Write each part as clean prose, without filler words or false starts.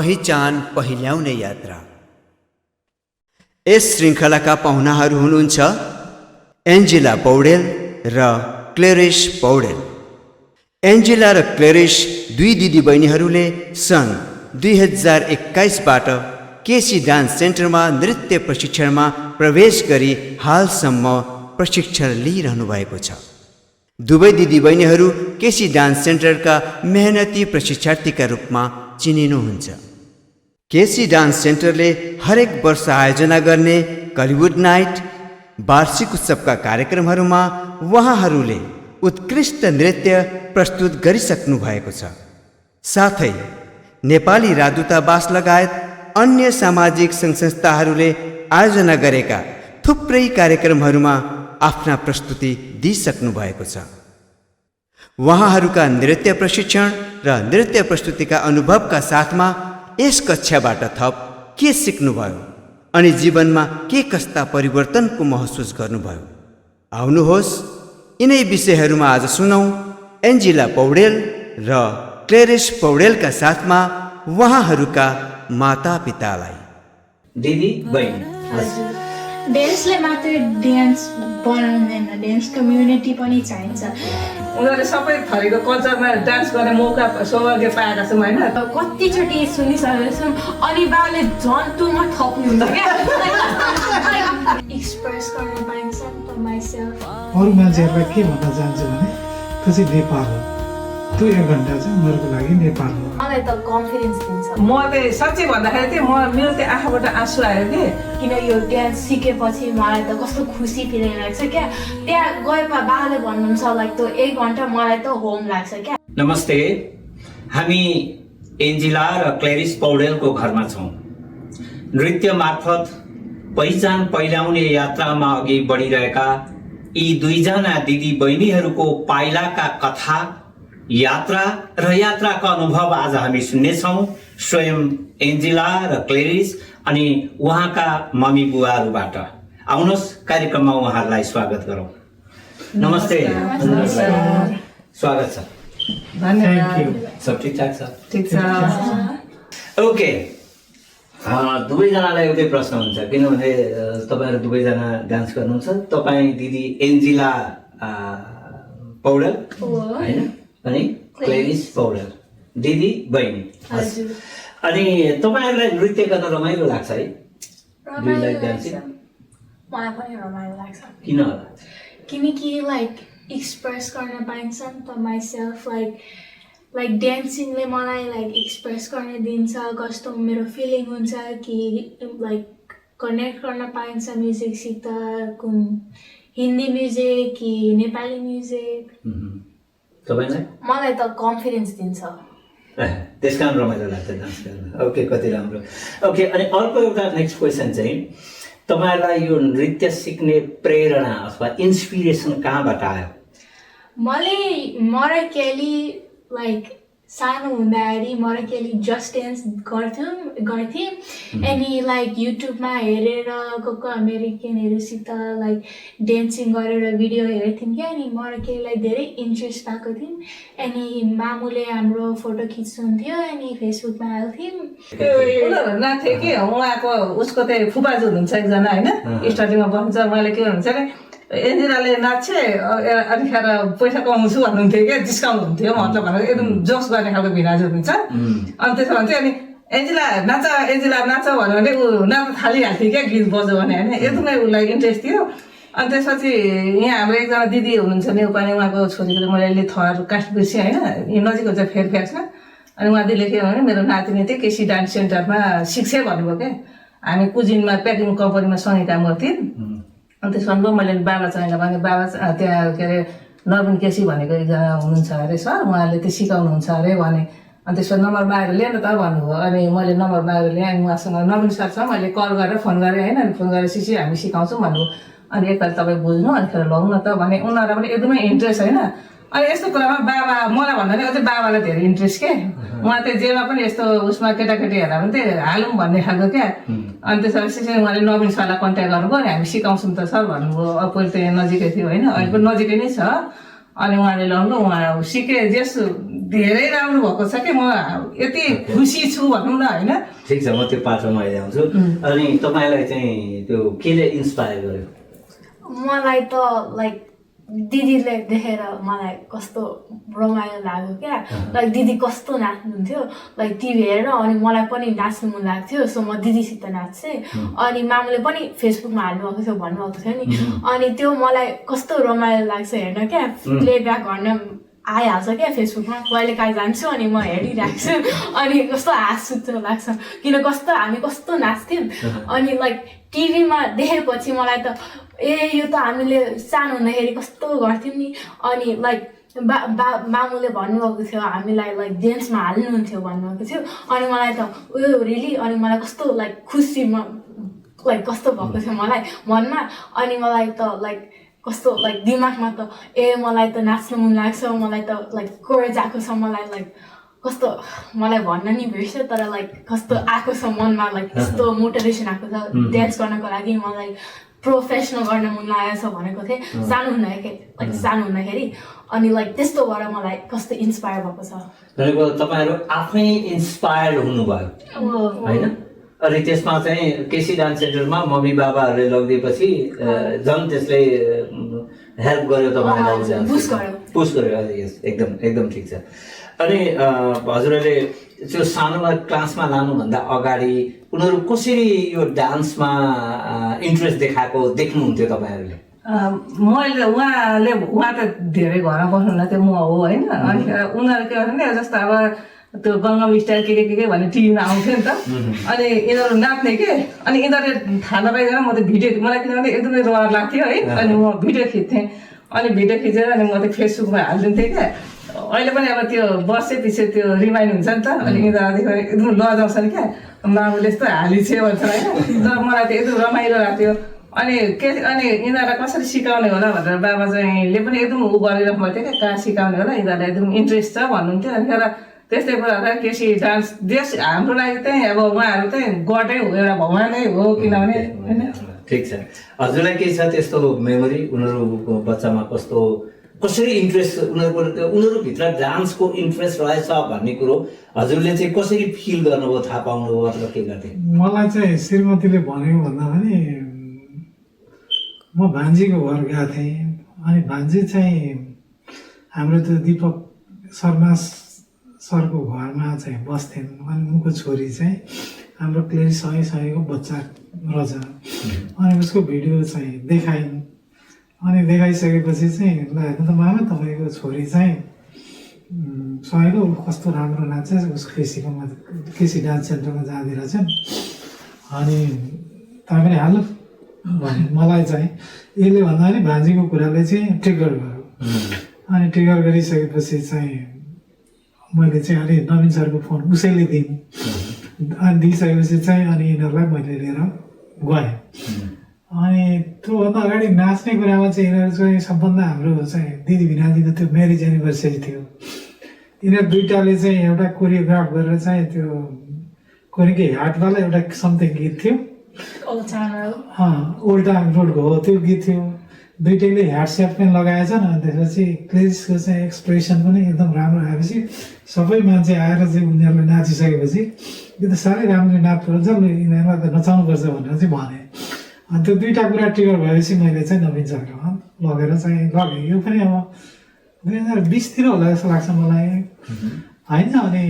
पहिचान पहिल्याउने यात्रा। यस श्रृङ्खलाका पाहुनाहरू हुनुहुन्छ एन्जेला पौडेल र क्लेरिस पौडेल। एन्जेला र क्लेरिस दुई दिदीबहिनीहरूले सन् 2021बाट केसी डान्स सेन्टरमा नृत्य प्रशिक्षणमा प्रवेश गरी हालसम्म प्रशिक्षण लिइरहनु भएको छ। दुवै दिदीबहिनीहरू केसी डान्स सेन्टरका मेहनती प्रशिक्षार्थीका रूपमा चिनिनुहुन्छ। केसी डान्स सेन्टरले हरेक वर्ष आयोजना गर्ने कलिउड नाइट वार्षिक उत्सवका कार्यक्रमहरूमा उहाँहरूले उत्कृष्ट नृत्य प्रस्तुत गरिसक्नु भएको छ। साथै नेपाली राजदूतावास लगायत अन्य सामाजिक सङ्घ-संस्थाहरूले आयोजना गरेका थुप्रै कार्यक्रमहरूमा आफ्ना प्रस्तुति दिइसक्नु भएको छ। उहाँहरूका नृत्य प्रशिक्षण र नृत्य प्रस्तुतिका अनुभवका साथमा यस कक्षाबाट थप के सिक्नुभयो अनि जीवनमा के कस्ता परिवर्तनको महसुस गर्नुभयो, आउनुहोस् यिनै विषयहरूमा आज सुनौँ एन्जेला पौडेल र क्लेरिस पौडेलका साथमा उहाँहरूका मातापितालाई। दिदी बहिनी, डान्सले मात्रै डान्स बनाउँदैन, डान्स कम्युनिटी पनि चाहिन्छ। उनीहरूले सबै थरीको कल्चरमा डान्स गर्ने मौका सौभाग्य पाएका छौँ होइन। कतिचोटि सुनिसकेको छौँ अनि बाबाले जन्तुमा थप्नुहुन्छ क्या। एक्सप्रेस गर्न पाइन्छ नि त माइसेल्फ। अरू मान्छेहरूलाई के भन्न चाहन्छु भने त्यो चाहिँ नेपाल हो, त्यो 1 घन्टा चाहिँ उनीहरूको लागि नेपाल हो। मलाई त कन्फिडेन्स दिन्छ। म चाहिँ साँच्चै भन्दाखेरि चाहिँ मेरो चाहिँ आँखाबाट आँसु आयो कि किन यो डान्स सिकेपछि मलाई त कस्तो खुसी फिलिङ लाग्छ क्या। त्यहाँ गएपछि बाबाले भन्नुहुन्छ लाइक त्यो 1 घन्टा मलाई त होम लाग्छ क्या। नमस्ते, हामी एन्जेला र क्लेरिस पौडेलको घरमा छौँ। नृत्य मार्फत पहिचान पहिल्याउने यात्रामा अघि बढिरहेका यी दुईजना दिदी बहिनीहरूको पाइलाका कथा, यात्रा र यात्राका अनुभव आज हामी सुन्नेछौँ स्वयं एन्जेला र क्लेरिस अनि उहाँका मम्मी बुवाहरूबाट। आउनुहोस् कार्यक्रममा उहाँहरूलाई स्वागत गरौँ। नमस्ते, स्वागत छ। धन्यवाद। सब ठिकठाक छ? ठिक छ। ओके, दुवैजनालाई एउटै प्रश्न हुन्छ किनभने तपाईँहरू दुवैजना डान्स गर्नुहुन्छ। तपाईँ दिदी एन्जेला पौडेल होइन अनि क्लेरिस पौडेल, दिदी बहिनी। अनि तपाईँहरूलाई नृत्य गर्न रमाइलो लाग्छ है? मलाई पनि रमाइलो लाग्छ। किन होला? किनकि लाइक एक्सप्रेस गर्न पाइन्छ नि त माइसेल्फ। लाइक डान्सिङले मलाई लाइक एक्सप्रेस गर्न दिन्छ, कस्तो मेरो फिलिङ हुन्छ कि लाइक कनेक्ट गर्न पाइन्छ म्युजिकसित, कुन हिन्दी म्युजिक कि नेपाली म्युजिक। तपाईँलाई? मलाई त कन्फिडेन्स दिन्छ। त्यस कारण रमाइलो लाग्छ डान्स गर्न। ओके, कति राम्रो। ओके, अनि अर्को एउटा नेक्स्ट क्वेसन चाहिँ तपाईँहरूलाई यो नृत्य सिक्ने प्रेरणा अथवा इन्सपिरेसन कहाँबाट आयो? मलाई केली लाइक सानो हुँदाखेरि केली जस्ट डान्स गर्थेँ अनि लाइक युट्युबमा हेरेर को अमेरिकनहरूसित लाइक डान्सिङ गरेर भिडियो हेर्थ्यौँ क्या। अनि केलीलाई धेरै इन्ट्रेस्ट भएको थियौँ। अनि मामुले हाम्रो फोटो खिच्नुहुन्थ्यो अनि फेसबुकमा हाल्थ्यौँ। उनीहरू नाच्थे कि उहाँको उसको चाहिँ फुपाजु हुनुहुन्छ एकजना होइन, स्टार्टिङमा बस्छ। मैले के भन्नुहुन्छ अरे एन्जेलाले नाच्छे अनिखेर पैसा कमाउँछु भन्नुहुन्थ्यो क्या, जिस्काउनुहुन्थ्यो। मतलब भनेर एकदम जोस गर्ने खालको भिनाजु हुन्छ। अनि त्यसो भने चाहिँ अनि एन्जेला नाच भन्यो भने ऊ नाच्न थालिहाल्थ्यो क्या, गीत बज्यो भने होइन। एकदमै उसलाई इन्ट्रेस्ट थियो। अनि त्यसपछि यहाँ हाम्रो एकजना दिदी हुनुहुन्छ नेपाली, उहाँको छोरीको मैले अहिले थर कास्ट बिर्सेँ होइन, यो नजिक हुन्छ फेयरफ्याक्समा। अनि उहाँ दिदीले के भन्यो, मेरो नातिनी चाहिँ केसी डान्स सेन्टरमा सिक्छे भन्नुभयो क्या। हामी कुजिनमा प्याकिङ कम्पनीमा सँगै काम गर्थ्यौँ। अनि त्यसमा मैले बाबा चाहिँला भने बाबा त्यहाँ के अरे नवीन केसी भनेको एकजना हुनुहुन्छ अरे सर, उहाँले त्यो सिकाउनुहुन्छ अरे भने। अनि त्यसमा नम्बर मागेर ल्याएन त भन्नुभयो। अनि मैले नम्बर मागेर ल्याएँ। अनि उहाँसँग नवीन सरसँग मैले कल गरेर फोन गरेँ होइन। अनि फोन गरेर सिसी हामी सिकाउँछौँ भन्नुभयो। अनि एकताल तपाईँ बुझ्नु अनिखेर लौँ न त भने। उनीहरूलाई पनि एकदमै इन्ट्रेस्ट होइन। अनि यस्तो कुरामा बाबा मलाई भन्दा पनि अझै बाबालाई धेरै इन्ट्रेस्ट के। उहाँ चाहिँ जेमा पनि यस्तो उसमा केटाकेटी हेर्दा पनि त्यही हालौँ भन्ने खालको क्या। अनि त्यसपछि चाहिँ उहाँले नवीन सरलाई कन्ट्याक्ट गर्नुभयो। अनि हामी सिकाउँछौँ त सर भन्नुभयो। अब पहिले त यहाँ नजिकै थियो होइन, अहिले पनि नजिकै नै छ। अनि उहाँले लाउनु उहाँ सिके धेरै राम्रो भएको छ कि म यति खुसी छु भनौँ न होइन। ठिक छ, म त्यो पाठमा अहिले आउँछु। अनि तपाईँलाई चाहिँ त्यो केले इन्सपायर गर्यो? मलाई त लाइक दिदीले देखेर मलाई कस्तो रमाइलो लाग्यो क्या। लाइक दिदी कस्तो नाच्नुहुन्थ्यो लाइक टिभी हेरेर, अनि मलाई पनि नाच्नु मन लाग्थ्यो। सो म दिदीसित नाच्थेँ। अनि मामुले पनि फेसबुकमा हाल्नुभएको थियो, भन्नुभएको थियो नि। अनि त्यो मलाई कस्तो रमाइलो लाग्छ हेर्न क्या। प्लेब्याक गर्न आइहाल्छ क्या फेसबुकमा, कहिले काहीँ जान्छु अनि म हेरिरहेको छु। अनि कस्तो हाँस उठ्दो लाग्छ, किन कस्तो हामी कस्तो नाच्थ्यौँ। अनि लाइक टिभीमा देखेपछि मलाई त यो त हामीले सानो हुँदाखेरि कस्तो गर्थ्यौँ नि। अनि लाइक मामुले भन्नुभएको थियो हामीलाई लाइक जेम्समा हाल्नुहुन्थ्यो भन्नुभएको थियो। अनि मलाई त उयो रियली, अनि मलाई कस्तो लाइक खुसी लाइक कस्तो भएको थियो मलाई मनमा। अनि मलाई त लाइक कस्तो लाइक दिमागमा त मलाई त नाच्नु मन लाग्छ, मलाई त लाइक कोरेज आएको छ, मलाई लाइक कस्तो मलाई भन्न नि बिर्स्यो, तर लाइक कस्तो आएको छ मनमा, लाइक कस्तो मोटिभेसन आएको छ डान्स गर्नको लागि। मलाई प्रोफेसनल गर्न मन लागेको छ भनेको थिएँ सानो हुँदाखेरि। अनि लाइक त्यस्तो भएर मलाई कस्तो इन्सपायर भएको छ। भनेको तपाईँहरू आफै इन्सपायर्ड हुनुभयो होइन? अनि त्यसमा चाहिँ केसी डान्स सेन्टरमा मम्मी बाबाहरूले लगिदिएपछि झन् त्यसले हेल्प गर्यो तपाईँलाई, पुस गर्यो। यस, एकदम ठिक छ। अनि हजुरहरूले त्यो सानोमा क्लासमा लानुभन्दा अगाडि उनीहरू कसरी यो डान्समा इन्ट्रेस्ट देख्नुहुन्थ्यो तपाईँहरूले? उहाँ त धेरै घरमा बस्नुहुन्न थियो, म हो होइन। अनि उनीहरू के गर्छ नि, जस्तो अब त्यो गङ्गम स्टाइल के भन्ने टिभीमा आउँथ्यो नि त। अनि यिनीहरू नाच्ने के, अनि यिनीहरूले थाहा नपाइकन म त भिडियो, मलाई किनभने एकदमै रहर लाग्थ्यो है। अनि म भिडियो खिच्थेँ, अनि भिडियो खिचेर अनि म त फेसबुकमा हालिदिन्थेँ क्या। अहिले पनि अब त्यो वर्षपछि त्यो रिमाइन्ड हुन्छ नि त। अनि यिनीहरू एकदम लजाउँछन् क्या, मामुले यस्तो हालिछे भन्छन् होइन। तर मलाई त एकदम रमाइलो लाग्थ्यो। अनि यिनीहरूलाई कसरी सिकाउने होला भनेर बाबा चाहिँले पनि एकदम उ गरिराख्नु भएको थियो क्या, कहाँ सिकाउने होला, यिनीहरूलाई एकदम इन्ट्रेस्ट छ भन्नुहुन्थ्यो। अनि त्यस्तै कुरा केसी डान्स देश हाम्रो लागि चाहिँ अब उहाँहरू चाहिँ गडै हो, एउटा भगवानै हो, किनभने होइन। ठिक छ। हजुरलाई के छ त्यस्तो मेमोरी, उनीहरूको बच्चामा कसरी इन्ट्रेस्ट उनीहरूभित्र डान्सको इन्ट्रेस्ट रहेछ भन्ने कुरो हजुरले चाहिँ कसरी फिल गर्नुभयो, थाहा पाउनुभयो अथवा के गर्थे? मलाई चाहिँ श्रीमतीले भनेको भन्दा पनि म भान्जीको घर गएको थिएँ। अनि भान्जी चाहिँ हाम्रो त्यो दिपक शर्मा सरको घरमा चाहिँ बस्थेन्। अनि उनको छोरी चाहिँ हाम्रो क्लेरिसको बच्चा रहेछ। अनि उसको भिडियो चाहिँ देखाइन्। अनि देखाइसकेपछि चाहिँ ल हेर्नु त मामा, तपाईँको छोरी चाहिँ सहेको कस्तो राम्रो नाच्छ, उस केसी डान्स सेन्टरमा जाँदै रहेछन्। अनि तपाईँ पनि हाल्नु भने मलाई चाहिँ यसले भन्दा पनि भान्जीको कुराले चाहिँ ट्रिगर गर्यो। अनि ट्रिगर गरिसकेपछि चाहिँ मैले चाहिँ अलि नवीन सरको फोन उसैले दिएँ। अनि दिइसकेपछि चाहिँ अनि यिनीहरूलाई मैले लिएर गएँ। अनि त्योभन्दा अगाडि नाच्ने कुरामा चाहिँ यिनीहरू चाहिँ सबभन्दा हाम्रो चाहिँ दिदी भिनाजीको त्यो म्यारिज एनिभर्सरी थियो। यिनीहरू दुइटाले चाहिँ एउटा कोरियोग्राफ गरेर चाहिँ त्यो कोरिकै हाटवाला एउटा समथिङ गीत थियो, ओल्ड टाउन रोडको हो त्यो गीत थियो। दुइटैले ह्याट सेट पनि लगाएछन्। अनि त्यसपछि क्लेरिसको चाहिँ एक्सप्रेसन पनि एकदम राम्रो आएपछि सबै मान्छे आएर चाहिँ उनीहरूले नाचिसकेपछि यो त साह्रै राम्रो नाच्नुपर्छ, यिनीहरूलाई त नचाउनुपर्छ भनेर चाहिँ भने। अनि त्यो दुईवटा कुरा ट्रिगर भएपछि मैले चाहिँ नवीन सरकोमा लगेर चाहिँ लगेँ। यो पनि अब 2020तिर होला जस्तो लाग्छ मलाई होइन। अनि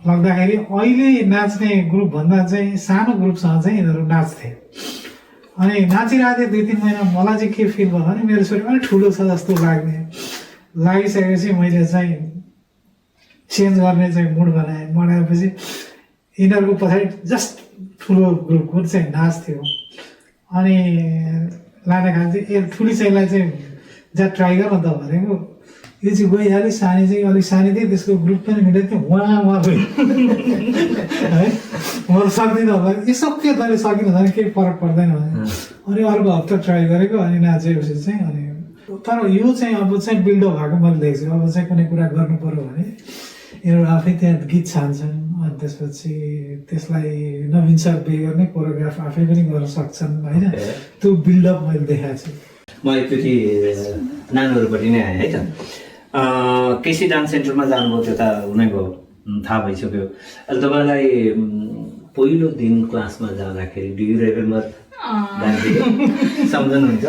लग्दाखेरि अहिले नाच्ने ग्रुपभन्दा चाहिँ सानो ग्रुपसँग चाहिँ यिनीहरू नाच्थे। अनि नाचिरहेको थिएँ 2-3 महिना। मलाई चाहिँ के फिल भयो भने मेरो छोरी पनि ठुलो छ जस्तो लागिसकेपछि मैले चाहिँ चेन्ज गर्ने चाहिँ मुड बनाएपछि यिनीहरूको पछाडि जस्ट ठुलो ग्रुपको चाहिँ नाच थियो। अनि लाने खाने चाहिँ ठुली चाहिँलाई चाहिँ जा ट्राई गर न त भनेको। यो चाहिँ गइहाल्यो, सानी चाहिँ अलिक सानी थियो, त्यसको ग्रुप पनि मिलेको थियो। उहाँ गयो है, म सक्दिनँ होला, यसो के तैँले सकिनँ भने केही फरक पर्दैन भने। अनि अर्को हप्ता ट्राई गरेको। अनि नाचेपछि चाहिँ अनि तर यो चाहिँ अब चाहिँ बिल्डअप भएको मैले देखेको छु। अब चाहिँ कुनै कुरा गर्नु पऱ्यो भने यिनीहरू आफै त्यहाँ गीत छान्छन्। अनि त्यसपछि त्यसलाई नवीन सर पे गर्ने कोरियोग्राफ आफै पनि गर्न सक्छन् होइन। त्यो बिल्डअप मैले देखाएको छु। म एकचोटि नानीहरूपट्टि नै आएँ है त। केसी डान्स सेन्टरमा जानुभयो त्यो त हुनै भयो, थाहा भइसक्यो। अहिले तपाईँलाई पहिलो दिन क्लासमा जाँदाखेरि डु यु रिमेम्बर सम्झनुहुन्छ?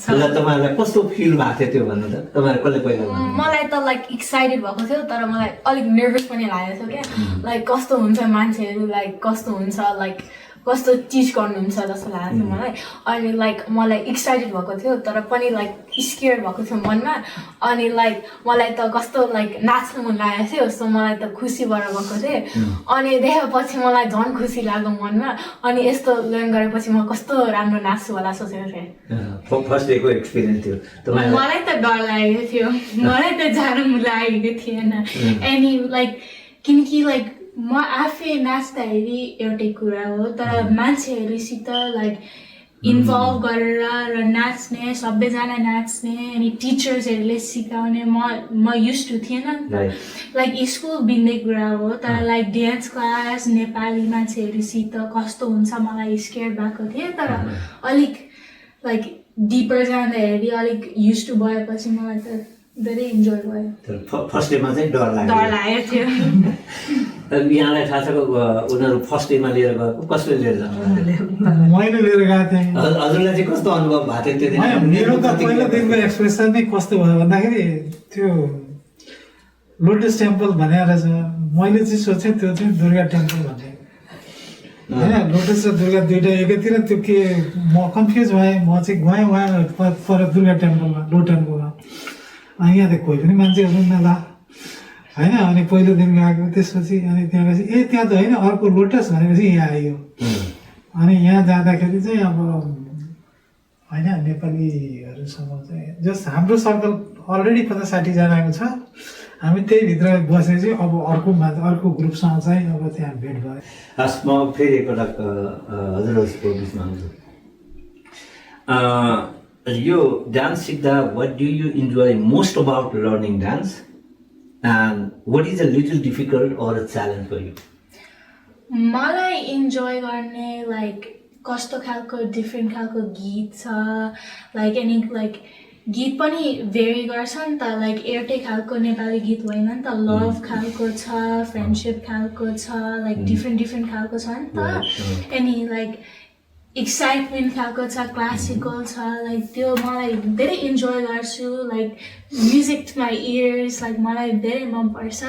तपाईँहरूलाई कस्तो फिल भएको थियो त्यो भन्नु त, तपाईँहरू कसले पहिला भन्नु? मलाई त लाइक एक्साइटेड भएको थियो, तर मलाई अलिक नर्भस पनि लागेको थियो क्या, लाइक कस्तो हुन्छ मान्छेहरू, लाइक कस्तो हुन्छ, लाइक कस्तो चिज गर्नुहुन्छ जस्तो लागेको थियो मलाई। अनि लाइक मलाई एक्साइटेड भएको थियो तर पनि लाइक स्केयर भएको थियो मनमा। अनि लाइक मलाई त कस्तो लाइक नाच्नु मन लागेको थियो, सो मलाई त खुसी भएर गएको थिएँ। अनि देखेपछि मलाई झन् खुसी लाग्यो मनमा। अनि यस्तो लर्न गरेपछि म कस्तो राम्रो नाच्छु होला सोचेको थिएँ। फर्स्ट डेको एक्सपिरियन्स थियो तपाईँलाई? मलाई त डर लागेको थियो, मलाई त जानु लागेको थिएन। अनि लाइक किनकि लाइक म आफै नाच्दाखेरि एउटै कुरा हो, तर मान्छेहरूसित लाइक इन्भल्भ गरेर र नाच्ने, सबैजना नाच्ने, अनि टिचर्सहरूले सिकाउने म युज टु थिएन नि त। लाइक स्कुल भिन्दै कुरा हो, तर लाइक डान्स क्लास नेपाली मान्छेहरूसित कस्तो हुन्छ मलाई स्केयर भएको थिएँ। तर अलिक लाइक डिपर जाँदाखेरि अलिक युज टु भएपछि मलाई त धेरै इन्जोय भयो। फर्स्ट डेमा चाहिँ डर लागेको थियो। यहाँलाई थाहा छ उनीहरू फर्स्ट डेमा लिएर गएको, कसले लिएर जानु? मैले लिएर गएको थिएँ। हजुरलाई चाहिँ कस्तो अनुभव भएको थियो त्यो दिन? मेरो त पहिलो दिनको एक्सप्रेसन नै कस्तो भयो भन्दाखेरि त्यो लोटस टेम्पल भनेर रहेछ, मैले चाहिँ सोचेँ त्यो चाहिँ दुर्गा टेम्पल भन्ने होइन। लोटस र दुर्गा दुइटा एकैतिर, त्यो के म कन्फ्युज भएँ। म चाहिँ गएँ उहाँ पर दुर्गा टेम्पलमा, लो टेम्पलमा। अनि यहाँ त कोही पनि मान्छे हुनुहुन्न ल होइन। अनि पहिलो दिन गएको, त्यसपछि अनि त्यहाँ गएपछि ए त्यहाँ त होइन अर्को लोटस भनेपछि यहाँ आयो। अनि यहाँ जाँदाखेरि चाहिँ अब होइन नेपालीहरूसँग चाहिँ जस्ट हाम्रो सर्कल अलरेडी 50-60जनाको छ, हामी त्यही भित्र बसेपछि अब अर्को ग्रुपसँग चाहिँ अब त्यहाँ भेट भयो। हस्, म फेरि एकपटक हजुरहरूको बिचमा आउँछु। यो डान्स सिक्दा what do you enjoy most about learning dance and what is a little difficult or a challenge for you? मलाई इन्जोय गर्ने लाइक कस्तो खालको डिफ्रेन्ट खालको गीत छ, लाइक एनी लाइक गीत पनि भेरी गर्छ नि त, लाइक एउटै खालको नेपाली गीत होइन नि त, लभ खालको छ, फ्रेन्डसिप खालको छ, लाइक डिफ्रेन्ट खालको छ नि त। अनि लाइक एक्साइटमेन्ट खालको छ, क्लासिकल छ, लाइक त्यो मलाई धेरै इन्जोय गर्छु। Like music to my ears, like मलाई धेरै मनपर्छ।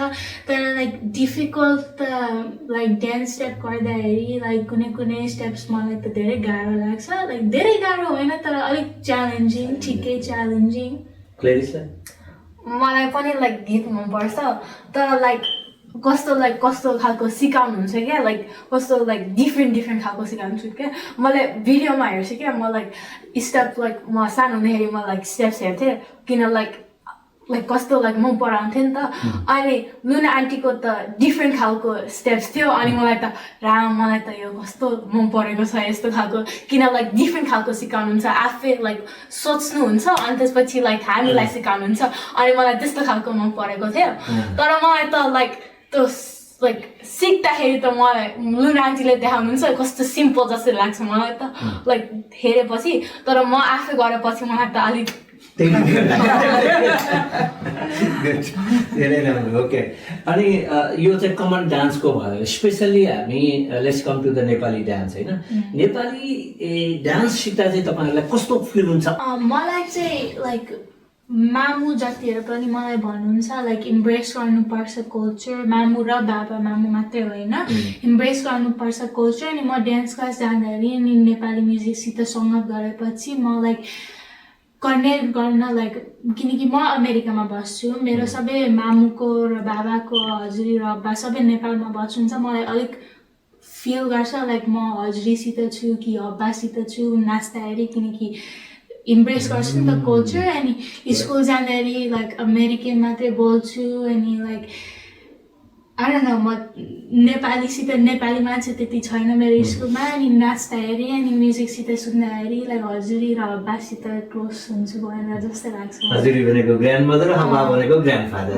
तर लाइक डिफिकल्ट त लाइक डान्स स्टेप गर्दाखेरि लाइक कुनै स्टेप्स मलाई त धेरै गाह्रो लाग्छ, लाइक धेरै गाह्रो होइन तर अलिक च्यालेन्जिङ, ठिकै च्यालेन्जिङ। मलाई पनि लाइक गीत मनपर्छ, तर लाइक कस्तो खालको सिकाउनुहुन्छ क्या, लाइक कस्तो लाइक डिफ्रेन्ट खालको सिकाउनुहुन्छ क्या। मैले भिडियोमा हेर्छु क्या, म लाइक स्टेप लाइक म सानो हुँदाखेरि म लाइक स्टेप्स हेर्थेँ, किन लाइक कस्तो लाइक म पढाउँथेँ नि त। अनि लुना आन्टीको त डिफ्रेन्ट खालको स्टेप्स थियो, अनि मलाई त मलाई त यो कस्तो मन परेको छ यस्तो खालको, किन लाइक डिफ्रेन्ट खालको सिकाउनुहुन्छ, आफै लाइक सोच्नुहुन्छ अनि त्यसपछि लाइक हामीलाई सिकाउनुहुन्छ, अनि मलाई त्यस्तो खालको मन परेको थियो। तर मलाई त लाइक त्यो लाइक सिक्दाखेरि त मलाई लुना आन्टीले देखाउनुहुन्छ कस्तो सिम्पल जस्तो लाग्छ मलाई त लाइक हेरेपछि, तर म आफै गरेपछि मलाई त अलिक धेरै राम्रो। ओके, अनि यो चाहिँ कमन डान्सको भयो, स्पेसल्ली हामी let's come to the Nepali dance होइन। नेपाली डान्स सिक्दा चाहिँ तपाईँहरूलाई कस्तो फिल हुन्छ? मलाई चाहिँ लाइक मामु जातिहरू पनि मलाई भन्नुहुन्छ लाइक इम्ब्रेस गर्नुपर्छ कल्चर, मामु र बाबा मामु मात्रै होइन, इम्ब्रेस गर्नुपर्छ कल्चर। अनि म डान्स क्लास जाँदाखेरि अनि नेपाली म्युजिकसित सङ्गत गरेपछि म लाइक कनेक्ट गर्न लाइक, किनकि म अमेरिकामा बस्छु, मेरो सबै मामुको र बाबाको हजुरी र अब्बा सबै नेपालमा बस्नुहुन्छ, मलाई अलिक फिल गर्छ लाइक म हजुरीसित छु कि अब्बासित छु नाच्दाखेरि, किनकि इम्प्रेस गर्छु नि त कल्चर। अनि स्कुल जाँदाखेरि लाइक अमेरिकन मात्रै बोल्छु, अनि लाइक आई डोन्ट नो, म नेपालीसित नेपाली मान्छे त्यति छैन मेरो स्कुलमा। अनि नाच्दाखेरि अनि म्युजिकसित सुन्दाखेरि लाइक हजुरी र अब्बासित क्लोज हुन्छु भनेर जस्तै लाग्छ। हजुरी भनेको ग्रान्ड मदर, अब्बा भनेको ग्रान्ड फादर।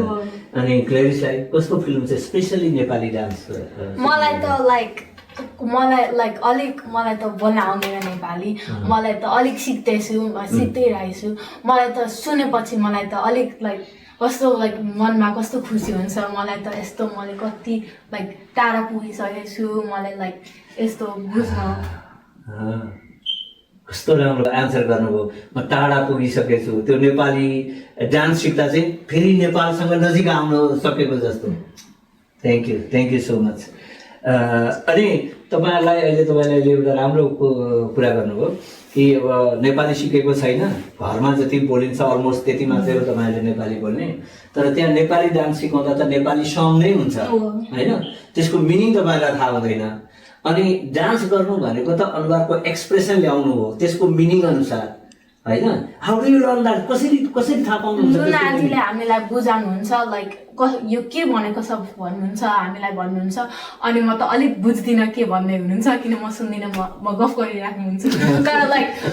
अनि क्लेरिसलाई कस्तो फिल्म चाहिँ स्पेसली नेपाली डान्स? मलाई त लाइक अलिक मलाई त बोल्न आउँदैन नेपाली, मलाई त अलिक सिक्दैछु, सिक्दै रहेछु। मलाई त सुनेपछि मलाई त अलिक लाइक कस्तो लाइक मनमा कस्तो खुसी हुन्छ मलाई त यस्तो मैले कति लाइक टाढा पुगिसकेको छु मलाई लाइक यस्तो बुझ्न कस्तो राम्रो एन्सर गर्नुभयो म टाढा पुगिसकेको छु त्यो नेपाली डान्स सिक्दा चाहिँ फेरि नेपालसँग नजिक आउन सकेको जस्तो थ्याङ्क यू सो मच अनि तपाईँलाई अहिले एउटा राम्रो कुरा गर्नुभयो कि अब नेपाली सिकेको छैन घरमा जति बोलिन्छ अलमोस्ट त्यति मात्रै हो तपाईँहरूले नेपाली बोल्ने तर त्यहाँ नेपाली डान्स सिकाउँदा त नेपाली सङ नै हुन्छ होइन त्यसको मिनिङ तपाईँलाई थाहा हुँदैन अनि डान्स गर्नु भनेको त अनुहारको एक्सप्रेसन ल्याउनु हो त्यसको मिनिङ अनुसार होइन how do you learn that कसरी थाहा पाउनुहुन्छ आन्टीले हामीलाई बुझाउनुहुन्छ लाइक यो के भनेको छ भन्नुहुन्छ हामीलाई भन्नुहुन्छ अनि म त अलिक बुझ्दिनँ के भन्दै हुनुहुन्छ किन म सुन्दिनँ म गफ गरिराख्नुहुन्छ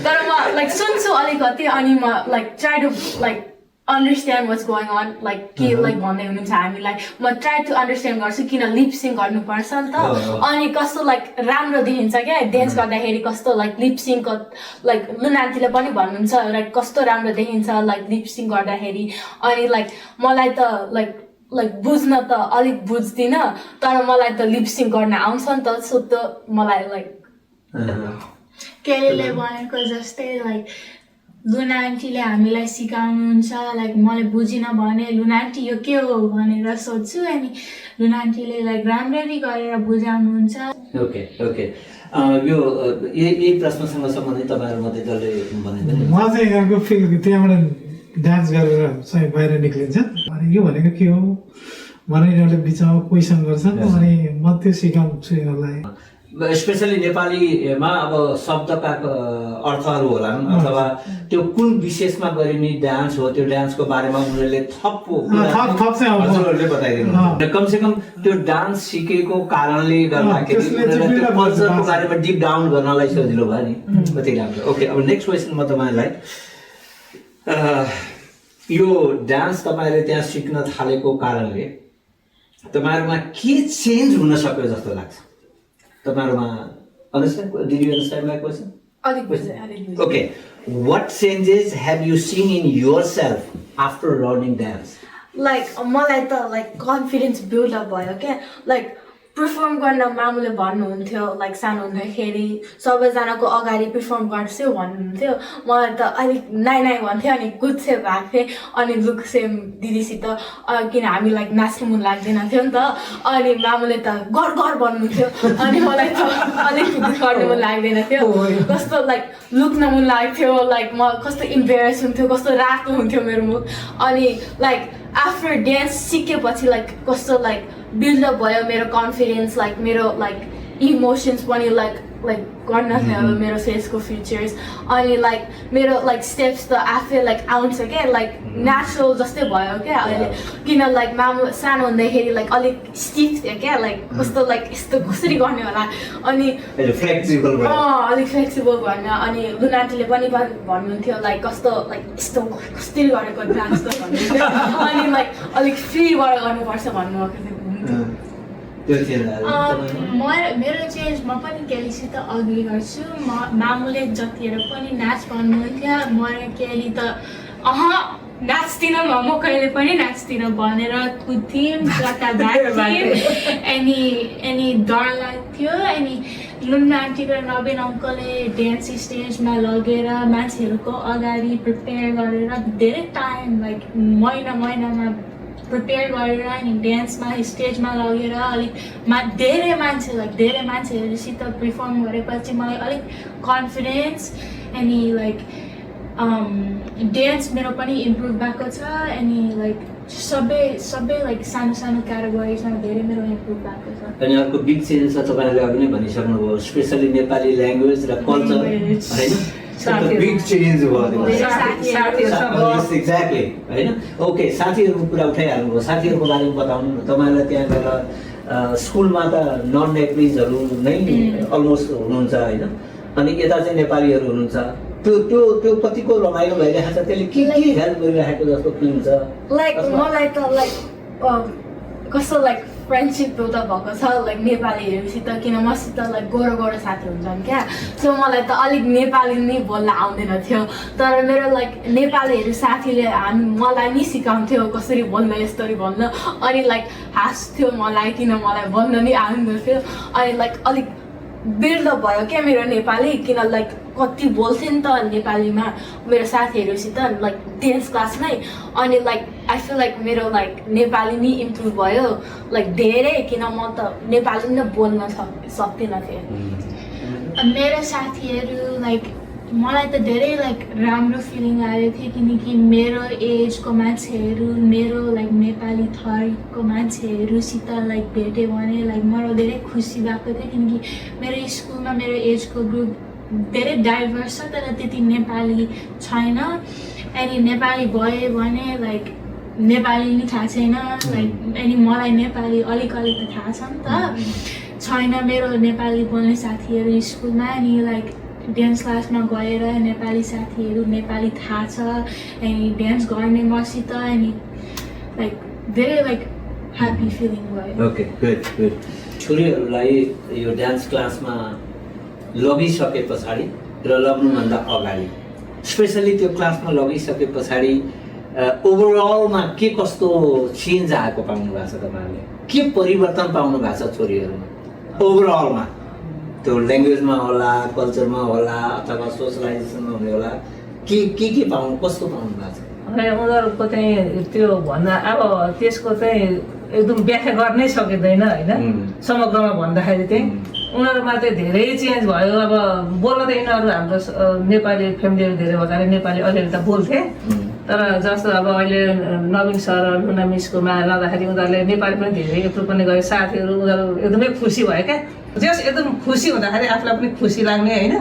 तर म लाइक सुन्छु अलिकति अनि म like try to like understand what's going on like के लाइक भन्दै हुनुहुन्छ हामीलाई म ट्राई टु अन्डरस्ट्यान्ड गर्छु किन लिपसिङ गर्नुपर्छ नि त अनि कस्तो लाइक राम्रो देखिन्छ क्या डान्स गर्दाखेरि कस्तो लाइक लिपसिङको लाइक लुनान्तीले पनि भन्नुहुन्छ लाइक कस्तो राम्रो देखिन्छ लाइक लिपसिङ गर्दाखेरि अनि लाइक मलाई त लाइक बुझ्न त अलिक बुझ्दिनँ तर मलाई त लिपसिङ गर्न आउँछ नि त सो त मलाई लाइक केले भनेको जस्तै लाइक लुना आन्टीले हामीलाई सिकाउनुहुन्छ लाइक मलाई बुझिनँ भने लुना आन्टी यो के हो भनेर सोध्छु अनि लुना आन्टीले लाइक राम्ररी गरेर बुझाउनुहुन्छ ओके यो यही प्रश्नसँग सम्बन्धित तपाईँहरू मध्ये जसले भनेको म चाहिँ यहाँको फिल त्यहाँबाट डान्स गरेर चाहिँ बाहिर निक्लिन्छ अनि यो भनेको के हो भने यिनीहरूले बिचमा क्वेसन गर्छन् अनि म त्यो सिकाउँछु यिनीहरूलाई स्पेसली नेपालीमा अब शब्दका अर्थहरू होलान् अथवा त्यो कुन विशेषमा गरिने डान्स हो त्यो डान्सको बारेमा उनीहरूले थप हजुरहरूले बताइदिनु कमसेकम त्यो डान्स सिकेको कारणले गर्दाखेरि उनीहरूलाई त्यो कल्चरको बारेमा डिप डाउन गर्नलाई सजिलो भयो नि कति राम्रो ओके अब नेक्स्ट क्वेसन म तपाईँलाई यो डान्स तपाईँले त्यहाँ सिक्न थालेको कारणले तपाईँहरूमा के चेन्ज हुन सक्यो जस्तो लाग्छ तपाईँहरूमा did you understand my question Okay, what changes have you seen in yourself after learning dance? Like मलाई त लाइक कन्फिडेन्स बिल्ड अप भयो क्या लाइक पर्फर्म गर्न मामुले भन्नुहुन्थ्यो लाइक सानो हुँदाखेरि सबैजनाको अगाडि पर्फर्म गर्छु भन्नुहुन्थ्यो मलाई त अलिक नाइ भन्थ्यो अनि गुच्छे भएको थिएँ अनि लुक्सेम दिदीसित किन हामी लाइक नाच्नु मन लाग्दैन थियो नि त अनि मामुले त गर भन्नुहुन्थ्यो अनि मलाई त अलिक गर्नु मन लाग्दैन थियो कस्तो लाइक लुक्न मन लाग्थ्यो लाइक म कस्तो इम्बेरेस हुन्थ्यो कस्तो रातो हुन्थ्यो मेरो मुख अनि लाइक आफ्टर डान्स सिकेपछि लाइक कस्तो लाइक बिल्डअप भयो मेरो कन्फिडेन्स लाइक मेरो लाइक इमोसन्स पनि लाइक गर्न थियो मेरो फेसको फिचर्स अनि लाइक मेरो लाइक स्टेप्स त आफै लाइक आउँछ क्या लाइक नेचुरल जस्तै भयो क्या अहिले किन लाइक मामु सानो हुँदाखेरि लाइक अलिक स्टिफ थियो क्या लाइक कस्तो लाइक यस्तो कसरी गर्ने होला अनि अलिक फ्लेक्सिबल भन्न अनि लुनान्टीले पनि भन्नुहुन्थ्यो लाइक कस्तो लाइक यस्तो कसरी गरेको डान्स त भन्नुहुन्थ्यो अनि लाइक अलिक फ्रीबाट गर्नुपर्छ भन्नुभएको मेरो चेन्ज म पनि केलीसित अघि गर्छु मामुले जतिखेर पनि नाच भन्नुहुन्थ्यो म केली त नाच्दिनँ म कहिले पनि नाच्दिनँ भनेर कुद्थ्यौँ जता भाग्थ्यौँ अनि डर लाग्थ्यो अनि लुना आन्टी र नवीन अङ्कलले डान्स स्टेजमा लगेर मान्छेहरूको अगाडि प्रिपेयर गरेर धेरै टाइम लाइक महिनामा प्रिपेयर गरेर अनि डान्समा स्टेजमा लगेर अलिक धेरै मान्छेहरूसित पर्फर्म गरेपछि मलाई अलिक कन्फिडेन्स अनि लाइक डान्स मेरो पनि इम्प्रुभ भएको छ अनि लाइक सबै लाइक सानो क्याटेगोरिजमा धेरै मेरो इम्प्रुभ भएको छ अनि अर्को बिग चेन्ज छ तपाईँहरूले अघि नै भनिसक्नुभयो स्पेसली नेपाली ल्याङ्ग्वेज र कल्चर होइन बिग चेन्ज भयो एक्ज्याक्टली होइन ओके साथीहरूको कुरा उठाइहाल्नुभयो साथीहरूको बारेमा बताउनु न तपाईँहरूलाई त्यहाँ गएर स्कुलमा त नन नेप्लिजहरू नै अलमोस्ट हुनुहुन्छ होइन अनि यता चाहिँ नेपालीहरू हुनुहुन्छ त्यो कतिको रमाइलो भइरहेको छ त्यसले के हेल्प गरिरहेको जस्तो फिल हुन्छ लाइक मलाई त लाइक कस्तो लाइक फ्रेन्डसिप एउटा भएको छ लाइक नेपालीहरूसित किन मसित लाइक गोरो गोरो साथी हुन्छन् क्या सो मलाई त अलिक नेपाली नै बोल्न आउँदैन थियो तर मेरो लाइक नेपालीहरू साथीले मलाई नि सिकाउँथ्यो कसरी बोल्न यस्तरी बोल्न अनि लाइक हाँस्थ्यो मलाई किन मलाई बोल्न नि आउँदैन थियो अनि लाइक अलिक बिर्द भयो क्या मेरो नेपाली किन लाइक कति बोल्थेँ नि त नेपालीमा मेरो साथीहरूसित लाइक डान्स क्लासमै अनि लाइक आई फिल लाइक मेरो लाइक नेपाली नै इम्प्रुभ भयो लाइक धेरै किन म त नेपाली नै बोल्न सक्दिनँ थिएँ मेरो साथीहरू लाइक मलाई त धेरै लाइक राम्रो फिलिङ आएको थियो किनकि मेरो एजको मान्छेहरू मेरो लाइक नेपाली थरीको मान्छेहरूसित लाइक भेट्यो भने लाइक मलाई धेरै खुसी भएको थियो किनकि मेरो स्कुलमा मेरो एजको ग्रुप धेरै डाइभर्स छ तर त्यति नेपाली छैन अनि नेपाली भयो भने लाइक नेपाली नि थाहा छैन लाइक अनि मलाई नेपाली अलिक अलिक त थाहा छ नि त छैन मेरो नेपाली बोल्ने साथीहरू स्कुलमा अनि लाइक डान्स क्लासमा गएर नेपाली साथीहरू नेपाली थाहा छ अनि डान्स गर्ने मसित अनि लाइक धेरै लाइक ह्याप्पी फिलिङ भयो ओके गुड गुड छोरीहरूलाई यो डान्स क्लासमा लगिसके पछाडि र लग्नुभन्दा अगाडि स्पेसली त्यो क्लासमा लगिसके पछाडि ओभरअलमा के कस्तो चेन्ज आएको पाउनु भएको छ तपाईँहरूले के परिवर्तन पाउनु भएको छ छोरीहरूमा ओभरअलमा त्यो ल्याङ्ग्वेजमा होला कल्चरमा होला अथवा सोसलाइजेसनमा हुने होला के पाउनु कस्तो पाउनु भएको छ उनीहरूको चाहिँ त्यो भन्दा अब त्यसको चाहिँ एकदम व्याख्या गर्नै सकिँदैन होइन समग्रमा भन्दाखेरि चाहिँ उनीहरूमा चाहिँ धेरै चेन्ज भयो अब बोल्न त यिनीहरू हाम्रो नेपाली फ्यामिलीहरू धेरै भएको कारण नेपाली अलिअलि त बोल्थे तर जस्तो अब अहिले नवीन सर लुना मिसकोमा लाँदाखेरि उनीहरूले नेपाली पनि धेरै इम्प्रुभ पनि गरे साथीहरू उनीहरू एकदमै खुसी भयो क्या जस एकदम खुसी हुँदाखेरि आफूलाई पनि खुसी लाग्ने होइन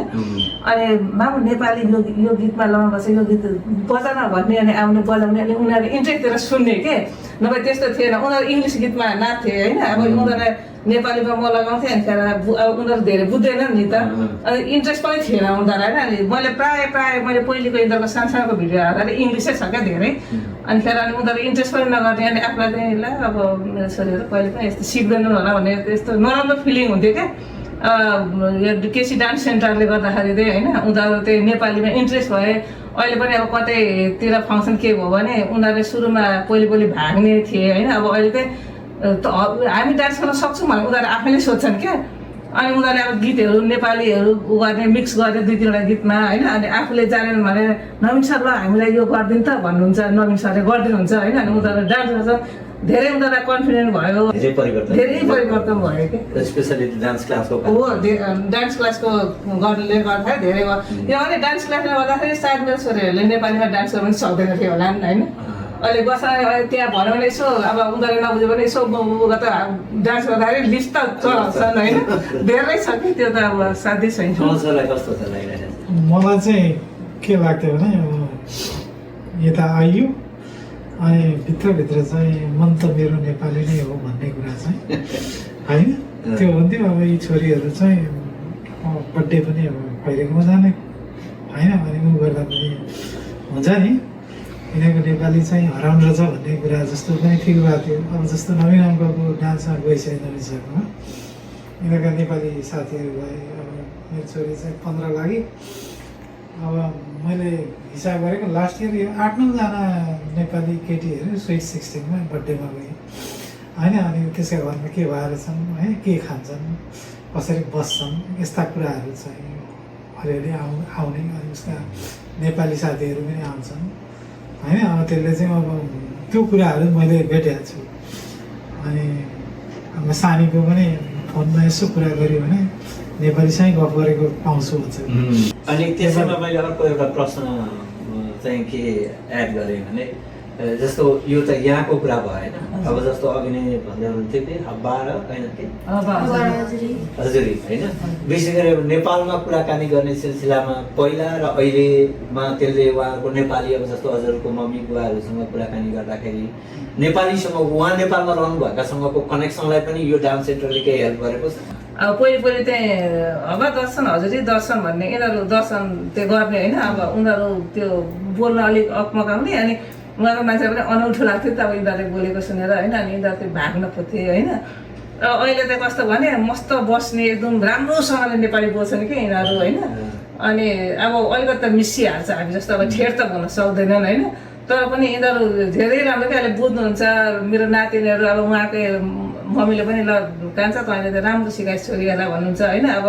अनि मामु नेपाली यो गीतमा लाउनुपर्छ यो गीत बजाउन भन्ने अनि आउने बजाउने अनि उनीहरू इन्ट्रेस्ट दिएर सुन्ने के नभए त्यस्तो थिएन उनीहरू इङ्ग्लिस गीतमा नाच्थे होइन अब उनीहरूलाई नेपालीमा म लगाउँथेँ अनि अब उनीहरू धेरै बुझ्दैनन् नि त अनि इन्ट्रेस्ट पनि थिएन उनीहरूलाई होइन अनि मैले प्रायः मैले पहिलेको यिनीहरूको सानसानो भिडियो हाल्दाखेरि इङ्ग्लिसै छ क्या धेरै अनि उनीहरू इन्ट्रेस्ट पनि नगर्ने अनि आफूलाई चाहिँ ल अब मेरो छोरीहरू कहिले पनि यस्तो सिक्दैनन् होला भन्ने यस्तो नराम्रो फिलिङ हुन्थ्यो क्या यो केसी डान्स सेन्टरले गर्दाखेरि चाहिँ होइन उनीहरू चाहिँ नेपालीमा इन्ट्रेस्ट भए अहिले पनि अब कतैतिर फङ्सन के भयो भने उनीहरूले सुरुमा पहिले भाग्ने थिए होइन अब अहिले चाहिँ हामी डान्स गर्न सक्छौँ भने उनीहरू आफैले सोध्छन् क्या अनि उनीहरूले अब गीतहरू नेपालीहरू गर्ने मिक्स गर्ने 2-3वटा गीतमा होइन अनि आफूले जानेन भने नवीन सर ल हामीलाई यो गरिदिनु त भन्नुहुन्छ नवीन सरले गरिदिनुहुन्छ होइन अनि उनीहरू डान्स गर्छ धेरै उनीहरूलाई कन्फिडेन्ट भयो धेरै परिवर्तन भयो क्या स्पेसली डान्स क्लासको हो डान्स क्लासको गर्नुले गर्दाखेरि धेरै भयो किनभने डान्स क्लासले गर्दाखेरि सायद मेरो छोरीहरूले नेपालीमा डान्स गर्नु पनि सक्दैन थियो होला नि होइन अहिले बस्दा त्यहाँ भन्यो भने यसो अब उनीहरूले नबुझ्यो भने यसो त डान्स गर्दाखेरि लिस्ट त चलाउँछन् होइन धेरै छ कि त्यो त अब साध्यै छैन कस्तो छ मलाई चाहिँ के लाग्थ्यो भने यता आइयो अनि भित्रभित्र चाहिँ मन त मेरो नेपाली नै हो भन्ने कुरा चाहिँ होइन त्यो भन्थ्यो अब यी छोरीहरू चाहिँ बर्थडे पनि अब कहिलेकोमा जाने होइन अनि उ गर्दा पनि हुन्छ नि यिनीहरूको नेपाली चाहिँ हराउनु रहेछ भन्ने कुरा जस्तो पनि ठिक भएको थियो अब जस्तो नवीन अङ्कको डान्समा गइसक्यो नवीन सरकोमा यिनीहरूका नेपाली साथीहरू भए अब मेरो छोरी चाहिँ 15 लागि अब मैले हिसाब गरेको लास्ट इयर यो 8-9जना नेपाली केटीहरू स्विट 16मा बर्थडेमा गए होइन अनि त्यसका घरमा के भएर छन् है के खान्छन् कसरी बस्छन् यस्ता कुराहरू चाहिँ अलिअलि आउने अनि उसका नेपाली साथीहरू पनि आउँछन् होइन अब त्यसले चाहिँ अब त्यो कुराहरू मैले भेटेको छु अनि अब सानीको पनि फोनमा यसो कुरा गऱ्यो भने नेपालीसँगै गफ गरेको पाउँछु भन्छ अनि त्यसैमा मैले अर्को एउटा प्रश्न चाहिँ के एड गरेँ भने जस्तो यो त यहाँको कुरा भएन अब जस्तो अघि नै भन्दै हुनुहुन्थ्यो कि हब्बा र होइन के हजुरी होइन विशेष गरी नेपालमा कुराकानी गर्ने सिलसिलामा पहिला र अहिलेमा त्यसले उहाँको नेपाली अब जस्तो हजुरको मम्मी बुवाहरूसँग कुराकानी गर्दाखेरि नेपालीसँग उहाँ नेपालमा रहनुभएकासँगको कनेक्सनलाई पनि यो डान्स सेन्टरले केही हेल्प गरेको छ अब पहिले चाहिँ हवा दर्शन हजुरी दर्शन भन्ने यिनीहरू दर्शन त्यो गर्ने होइन अब उनीहरू त्यो बोल्न अलिक अकमकाउने अनि उनीहरूको मान्छे पनि अनौठो लाग्थ्यो त अब यिनीहरूले बोलेको सुनेर होइन अनि यिनीहरू त्यो भाग्न खोज्थे होइन अहिले त कस्तो भने मस्त बस्ने एकदम राम्रोसँगले नेपाली बोल्छन् कि यिनीहरू होइन अनि अब अलिकति त मिसिहाल्छ हामी जस्तो अब ठेट त भन्न सक्दैनन् होइन तर पनि यिनीहरू धेरै राम्रो कि अहिले बुझ्नुहुन्छ मेरो नातिनीहरू अब उहाँकै मम्मीले पनि ल कान्छ तैँले त राम्रो सिकाइस् छोरीहरूलाई भन्नुहुन्छ होइन अब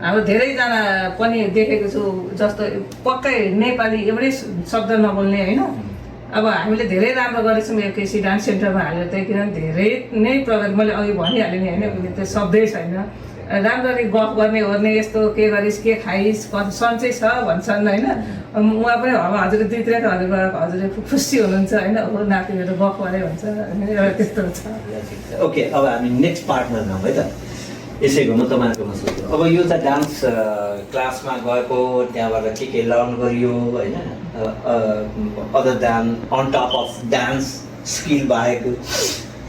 हाम्रो धेरैजना पनि देखेको छु जस्तो पक्कै नेपाली एउटै शब्द नबोल्ने होइन अब हामीले धेरै राम्रो गरेको छौँ यो केसी डान्स सेन्टरमा हालेर त्यही किनभने धेरै नै प्रगति मैले अघि भनिहालेँ नि होइन उसले त्यो शब्दै छैन राम्ररी गफ गर्ने ओर्ने यस्तो के गरिस् के खाइस् सन्चै छ भन्छन् होइन उहाँ पनि अब हजुरले 2-3 हजुरले खुसी हुनुहुन्छ होइन अब नातिहरू गफ गरे भन्छ एउटा त्यस्तो छ ओके अब हामी नेक्स्ट पार्टमा जाउँ है त यसैको म तपाईँहरूकोमा सोध्छु अब यो त डान्स क्लासमा गएको त्यहाँबाट के लर्न गरियो होइन other than on top of dance skill बाहेक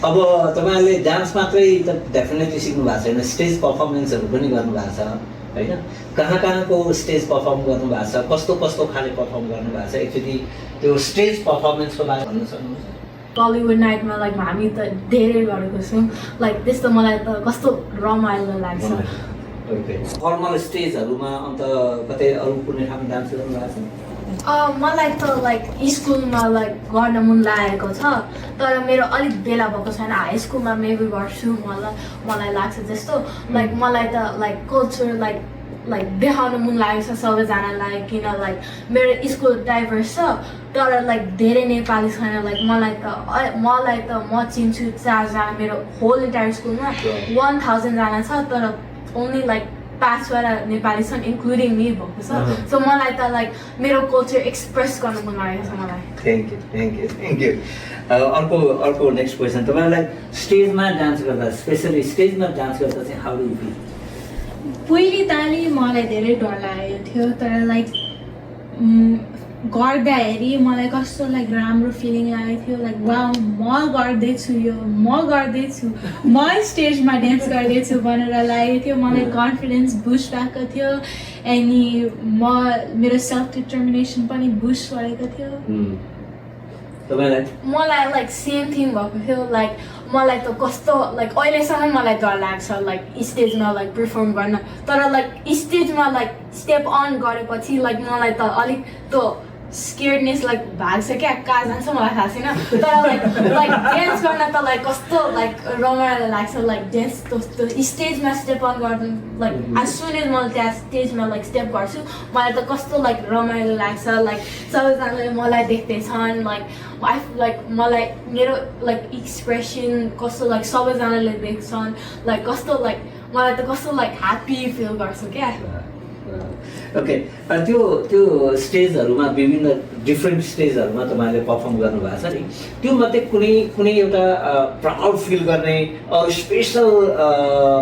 अब तपाईँहरूले डान्स मात्रै त डेफिनेटली सिक्नु भएको छैन स्टेज पर्फर्मेन्सहरू पनि गर्नुभएको छ होइन कहाँ कहाँको स्टेज पर्फर्म गर्नुभएको छ कस्तो कस्तो खाले पर्फर्म गर्नुभएको छ एकचोटि त्यो स्टेज पर्फर्मेन्सको बारे भन्न सक्नुहुन्छ बलिउड नाइटमा लाइक हामी त धेरै गरेको छौँ लाइक त्यस्तो मलाई त कस्तो रमाइलो लाग्छ फर्मल स्टेजहरूमा अन्त कतै अरू कुनै ठाउँमा डान्स गर्नुभएको छ मलाई त लाइक स्कुलमा लाइक गर्न मन लागेको छ तर मेरो अलिक बेला भएको छैन हाई स्कुलमा मेबी गर्छु मलाई लाग्छ जस्तो लाइक मलाई त लाइक कल्चर लाइक देखाउनु मन लागेको छ सबैजनालाई किन लाइक मेरो स्कुल डाइभर्स छ तर लाइक धेरै नेपाली छैन लाइक मलाई त म चिन्छु 4जना मेरो होल इन्टायर स्कुलमा 1000जना छ तर ओन्ली लाइक 5वटा नेपाली छन् इन्क्लुडिङ मी भएको छ सो मलाई त लाइक मेरो कल्चर एक्सप्रेस गर्नु मन लागेको छ मलाई थ्याङ्क यू अर्को नेक्स्ट क्वेसन तपाईँलाई स्टेजमा डान्स गर्दा स्पेसली स्टेजमा डान्स गर्दा चाहिँ हाउ डु यु फिल पहिली ताली मलाई धेरै डर लागेको थियो तर लाइक गर्दाखेरि मलाई कस्तो लाइक राम्रो फिलिङ लागेको थियो लाइक वाउ म गर्दैछु म स्टेजमा डान्स गर्दैछु भनेर लागेको थियो मलाई कन्फिडेन्स बुस्ट भएको थियो अनि मेरो सेल्फ डिटर्मिनेसन पनि बुस्ट गरेको थियो मलाई लाइक सेम थिङ भएको थियो लाइक मलाई त कस्तो लाइक अहिलेसम्म मलाई डर लाग्छ लाइक स्टेजमा लाइक पर्फर्म गर्न तर लाइक स्टेजमा लाइक स्टेप अन गरेपछि लाइक मलाई त अलिक त स्केयर्डनेस लाइक भाग्छ क्या कहाँ जान्छ मलाई थाहा छैन तर लाइक डान्स गर्न त लाइक कस्तो लाइक रमाइलो लाग्छ लाइक डान्स कस्तो स्टेजमा स्टेप अन गर्नु लाइक एज सुन एज मैले त्यहाँ स्टेजमा लाइक स्टेप गर्छु मलाई त कस्तो लाइक रमाइलो लाग्छ लाइक सबैजनाले मलाई देख्दैछन् लाइक मलाई मेरो लाइक एक्सप्रेसन कस्तो लाइक सबैजनाले देख्छन् लाइक कस्तो लाइक मलाई त कस्तो लाइक ह्याप्पी फिल गर्छु क्या ओके त्यो स्टेजहरूमा विभिन्न डिफ्रेन्ट स्टेजहरूमा तपाईँले पर्फर्म गर्नुभएको छ नि त्यो मध्ये कुनै एउटा प्राउड फिल गर्ने अरू स्पेसल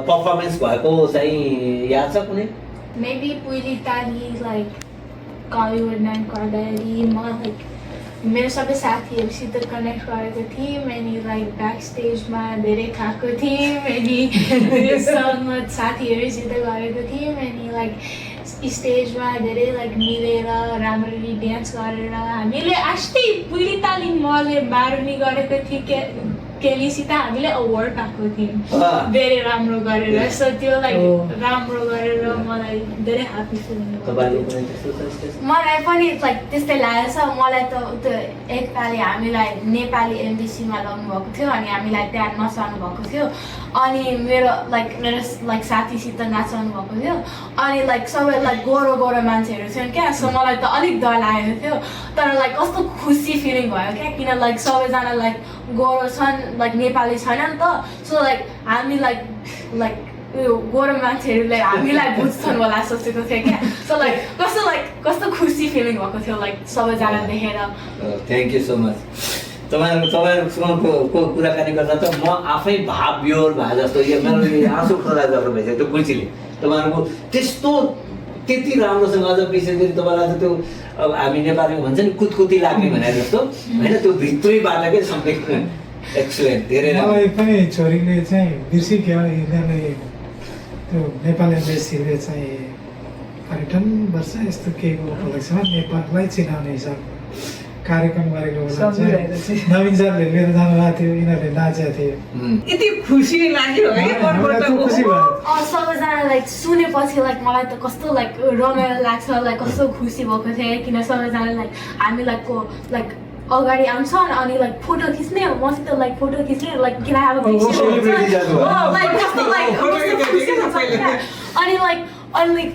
पर्फर्मेन्स भएको चाहिँ याद छ कुनै मेबी पहिली ताली लाइक बलिउड नाइट गर्दाखेरि म लाइक मेरो सबै साथीहरूसित कनेक्ट गरेको थियौँ अनि लाइक ब्याक स्टेजमा धेरै खाएको थियौँ अनि सँगमा साथीहरूसित गरेको थियौँ अनि लाइक स्टेजमा धेरै लाइक मिलेर राम्ररी डान्स गरेर हामीले अस्ति पहिली तालिम मैले मारुनी गरेको थिएँ केलीसित हामीले अवार्ड पाएको थियौँ धेरै राम्रो गरेर सो त्यो लाइक राम्रो गरेर मलाई धेरै ह्याप्पी फिल मलाई पनि लाइक त्यस्तै लागेको छ मलाई त त्यो एकतालि हामीलाई नेपाली एमबिसीमा लग्नुभएको थियो अनि हामीलाई त्यहाँ नचाउनु भएको थियो अनि मेरो लाइक साथीसित नाचाउनु भएको थियो अनि लाइक सबै लाइक गोरो मान्छेहरू थियो क्या सो मलाई त अलिक डर लागेको थियो तर लाइक कस्तो खुसी फिलिङ भयो क्या किन लाइक सबैजना लाइक गोरो छन् लाइक नेपाली छैन नि त सो लाइक हामी लाइक उयो गोरो मान्छेहरूले हामीलाई बुझ्छन् होला सोचेको थियो क्या सो लाइक कस्तो खुसी फिलिङ भएको थियो लाइक सबैजना देखेर थ्याङ्क यू सो मच तपाईँहरूसँगको कुराकानी गर्दा त म आफै भाव विहोर भए जस्तो यो मेरो आँसु खडा गर्नु भइसक्यो त्यो खुसीले तपाईँहरूको त्यति राम्रोसँग अझ विशेष गरी तपाईँलाई त त्यो अब हामी नेपालीमा भन्छ नि कुतकुती लाग्ने भने जस्तो होइन त्यो भित्रैबाट के समथिङ एक्सलेन्ट धेरै मलाई पनि छोरीले चाहिँ बिर्सिक्यो यिनीहरूले त्यो नेपाल एम्बेसीले चाहिँ 58 वर्ष यस्तो केको उपलक्ष्यमा नेपाललाई चिनाउने हिसाबको कार्यक्रम गरेको बेला सम्झिरहेको छु। चाहिँ नवीन सरले लिएर जानुभएको थियो, यिनीहरूले नाचेको थियो। यति खुसी लाग्यो है हामीलाई मनबाट। त्यो खुसी भयो। सबैजना लाइक सुनेपछि लाइक मलाई त कस्तो लाइक रमाइलो लाग्छ, लाइक कस्तो खुसी भएको थिएँ किन सबैजना लाइक हामी लाइक अगाडि आउँछ अनि लाइक फोटो खिच्ने मसित लाइक फोटो खिच्ने लाइक किन अब अनि लाइक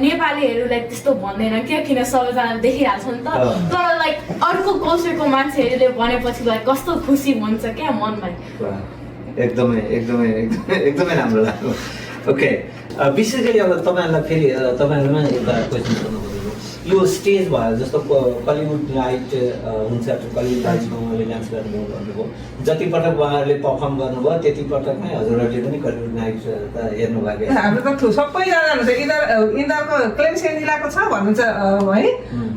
नेपालीहरू लाइक त्यस्तो भन्दैन क्या किन सबैजना देखिहाल्छ नि त, तर लाइक अर्को कल्चरको मान्छेहरूले भनेपछि लाइक कस्तो खुसी हुन्छ क्या मनलाई। एकदमै एकदमै एकदमै एकदमै राम्रो लाग्यो। ओके, विशेष गरी अब तपाईँहरूलाई फेरि तपाईँहरूमा एउटा क्वेसन सोध्नु पऱ्यो। यो स्टेज भयो जस्तो कलिउड नाइट हुन्छ, कलिउड नाइटमा उहाँले डान्स गर्नुभयो भन्नुभयो, जति पटक उहाँहरूले पर्फर्म गर्नुभयो त्यति पटकमै हजुरहरूले पनि कलिउड नाइट त हेर्नु भएको छ। हाम्रो त सबैजना हुन्छ यिनीहरूको क्लेम्स एन्जिलाको छ भन्नुहुन्छ है,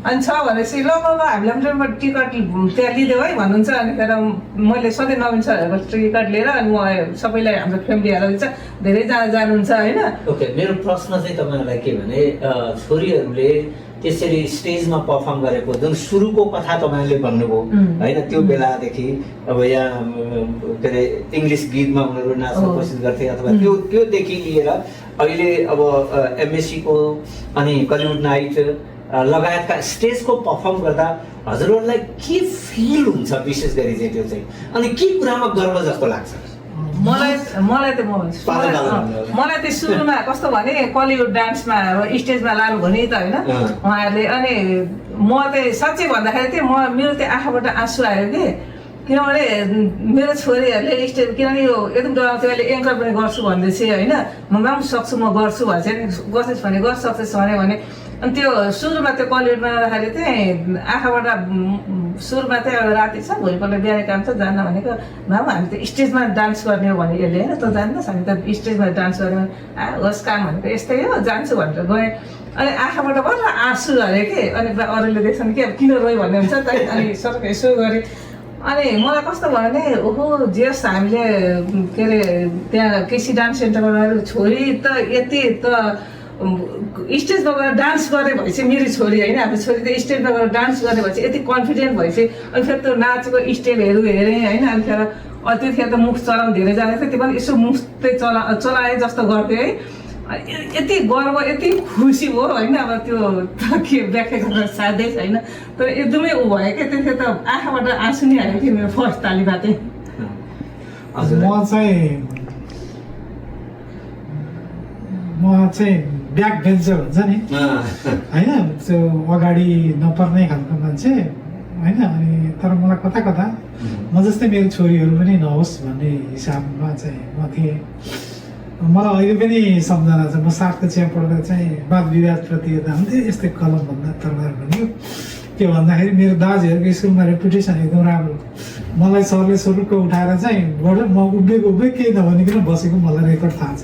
अनि छ भनेपछि ल हामीलाई पनि टिकट त्यहाँ लिइदेऊ है भन्नुहुन्छ। अनि फेरि मैले सधैँ नवीन सरहरूको टिकट लिएर अनि म सबैलाई हाम्रो फ्यामिलीहरूलाई चाहिँ धेरैजना जानुहुन्छ होइन। ओके, मेरो प्रश्न चाहिँ तपाईँहरूलाई के भने छोरीहरूले त्यसरी स्टेजमा पर्फर्म गरेको जुन सुरुको कथा तपाईँहरूले भन्नुभयो होइन, त्यो बेलादेखि अब यहाँ के अरे इङ्ग्लिस गीतमा उनीहरू नाच्न कोसिस गर्थे अथवा त्योदेखि लिएर अहिले अब एमएससीको अनि कलिउड नाइट लगायतका स्टेजको पर्फर्म गर्दा हजुरहरूलाई के फिल हुन्छ विशेष गरी चाहिँ त्यो चाहिँ, अनि के कुरामा गर्व जस्तो लाग्छ? मलाई त्यो सुरुमा कस्तो भने कलिउड डान्समा अब स्टेजमा लानु भने त होइन उहाँहरूले, अनि म चाहिँ साँच्चै भन्दाखेरि चाहिँ मेरो त्यो आँखाबाट आँसु आयो कि, किनभने मेरो छोरीहरूले स्टेज किनभने यो एकदम डराउँथ्यो, अहिले एङ्कर पनि गर्छु भन्दैछ होइन, म पनि सक्छु म गर्छु भन्छ नि, गर्छस् भने गर्छ सक्छस् भने अनि त्यो सुरुमा त्यो कलिउडमा राख्दाखेरि चाहिँ आँखाबाट सुरुमा चाहिँ अब राति छ भोलिपल्ट बिहान काम छ जान्न भनेको माम हामी त स्टेजमा डान्स गर्ने हो भने यसले होइन त जान्नुहोस् हामी त स्टेजमा डान्स गर्ने होस् काम भनेको यस्तै हो जान्छु भनेर गएँ। अनि आँखाबाट बल्ल आँसु झऱ्यो कि, अनि अरूले देख्छन् कि अब किन रोयो भन्ने हुन्छ त, अनि सरक यसो गरेँ। अनि मलाई कस्तो भयो भने ओहो जेस हामीले के अरे त्यहाँ केसी डान्स सेन्टरमा गएर छोरी त यति त स्टेजमा गएर डान्स गर्ने भएपछि मेरो छोरी होइन, हाम्रो छोरी त स्टेजमा गएर डान्स गर्ने भएपछि यति कन्फिडेन्ट भएपछि अनि फेरि त्यो नाचेको स्टेपहरू हेरेँ होइन। अनि फेरि त्यतिखेर त मुख चलाउनु धेरै जाने थियो, त्यो पनि यसो मुख चाहिँ चलाएँ जस्तो गर्थेँ है। यति गर्व यति खुसी हो होइन, अब त्यो के व्याख्या गर्न साध्यै छैन, तर एकदमै ऊ भयो क्या त्यतिखेर त आँखाबाट आँसु नै आयो कि मेरो फर्स्ट तालीमा चाहिँ। म चाहिँ ब्याक बेन्चर हुन्छ नि होइन, त्यो अगाडि नपर्ने खालको मान्छे होइन। अनि तर मलाई कता कता म जस्तै मेरो छोरीहरू पनि नहोस् भन्ने हिसाबमा चाहिँ म थिएँ। मलाई अहिले पनि सम्झना छ, म 7 कक्षा पढ्दा चाहिँ वाद विवाद प्रतियोगिता हुन्थ्यो, यस्तै कलमभन्दा तरबार भन्यो। के भन्दाखेरि मेरो दाजुहरूको स्कुलमा रेपुटेसन एकदम राम्रो, मलाई सरले सुरुको उठाएर चाहिँ बडो म उभिएको केही नभनिकन बसेको मलाई रेकर्ड थाहा छ।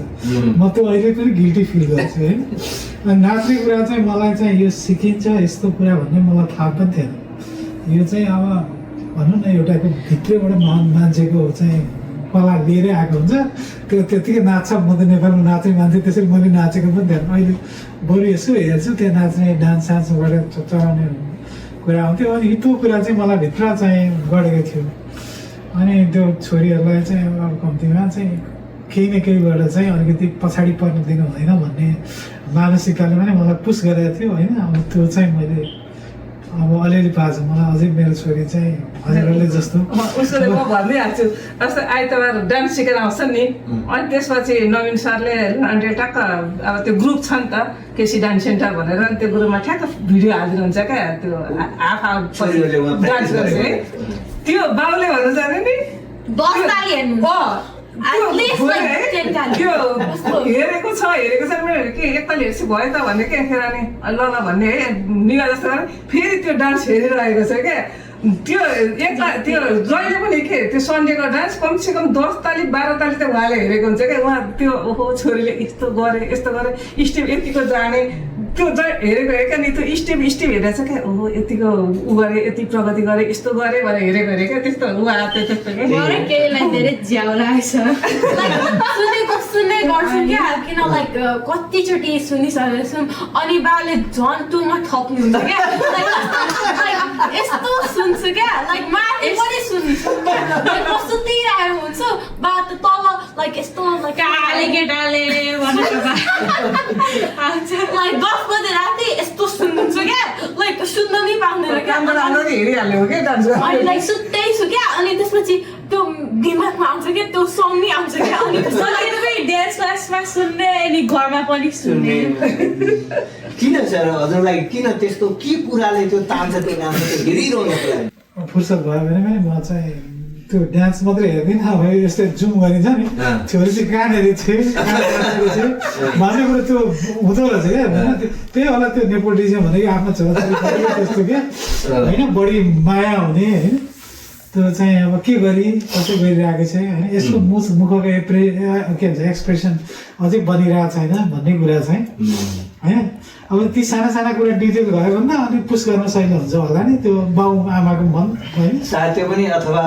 म त्यो अहिले पनि गिल्टी फिल गर्छु होइन। अनि नाच्ने कुरा चाहिँ मलाई चाहिँ यो सिकिन्छ यस्तो कुरा भन्ने मलाई थाहा पनि थिएन। यो चाहिँ अब भनौँ न एउटाको भित्रैबाट महान मान्छेको चाहिँ कला लिएरै आएको हुन्छ, त्यो त्यत्तिकै नाच्छ। म त नेपालमा नाच्ने मान्छे, त्यसरी मैले नाचेको पनि थिएन। अहिले बरु यसो हेर्छु त्यहाँ नाच्ने डान्स सान्सबाट चलाउने कुरा आउँथ्यो, अनि त्यो कुरा चाहिँ मलाई भित्र चाहिँ गढेको थियो। अनि त्यो छोरीहरूलाई चाहिँ अब कम्तीमा चाहिँ केही न केहीबाट चाहिँ अलिकति पछाडि पर्न दिनु हुँदैन भन्ने मानसिकताले पनि मलाई पुस गरेको थियो होइन। अब त्यो चाहिँ मैले अब अलिअलि पाएको छ। मलाई अझै मेरो छोरी चाहिँ हजुरहरूले जस्तो उसले म भनिदिइहाल्छु, जस्तो आइतबार डान्स सिकेर आउँछ नि, अनि त्यसपछि नवीन सरले अनि टक्क अब त्यो ग्रुप छ नि त केसी डान्स सेन्टर भनेर, अनि त्यो ग्रुपमा ठ्याक्क भिडियो हालिदिनुहुन्छ क्या, त्यो हाफ डान्स गर्छ है। त्यो बाउले भन्नु जाने नि हेरेको छ मेरो के एकताल हेर्छु भयो त भन्ने के खेर नि ल भन्ने है निगा जस्तो फेरि त्यो डान्स हेरिरहेको छ क्या। त्यो त्यो जहिले पनि के त्यो सन्डेको डान्स कमसेकम 10 ताली 12 ताली त उहाँले हेरेको हुन्छ क्या। उहाँ त्यो ओहो छोरीले यस्तो गरे स्टेप यतिको जाने त्यो चाहिँ हेरेको हेरेको नि त्यो स्टेप हेरेर चाहिँ क्या ओहो यतिको उ गरेँ यति प्रगति गरेँ यस्तो गरेँ भनेर हेरेको हेरेको त्यस्तो उ आएको त्यस्तो क्या मलाई केहीलाई धेरै झ्याउ लाग्छ सुन्ने गर्छु क्या किन लाइक कतिचोटि सुनिसकेको छु अनि बाले झन् टुमा थप्नुहुन्छ क्या यस्तो सुन्छु क्या लाइक माथि पनि सुन्छु म सुतिरहेको हुन्छु बा त तल लाइक यस्तो लाइक काले केटाले लाइक 10 बजे राति यस्तो सुन्नुहुन्छ क्या लाइक सुन्न नि पाउँदैन क्या राम्रो राम्रो हेरिहाल्यो क्या डान्स अनि लाइक सुत्दैछु क्या अनि त्यसपछि त्यो दिमागमा आउँछ क्या त्यो सङ नि आउँछ क्या अनि डान्स क्लासमा सुन्ने अनि घरमा पनि सुन्ने किन सर हजुरलाई किन त्यस्तो के कुराले त्यो तान्छ त्यो डान्स हेरिरहनुको लागि फुर्सद भयो भने पनि म चाहिँ त्यो डान्स मात्रै हेर्दिनँ अब यस्तै जुम गरिन्छ नि छोरी चाहिँ कहाँनिर थियो भन्ने कुरो त्यो हुँदो रहेछ क्या त्यही होला त्यो नेपोटिजम भनेको आफ्नो छोराछोरी त्यस्तो क्या होइन बढी माया हुने होइन त्यो चाहिँ अब के गरी कसै गरिरहेको छ होइन यसको मुखको के भन्छ एक्सप्रेसन अझै बनिरहेको छैन भन्ने कुरा चाहिँ होइन अब ती साना साना कुरा डिटेल भयो भन्दा अलिक पुस गर्न सजिलो हुन्छ होला नि त्यो बाउ आमाको मन होइन सायद त्यो पनि अथवा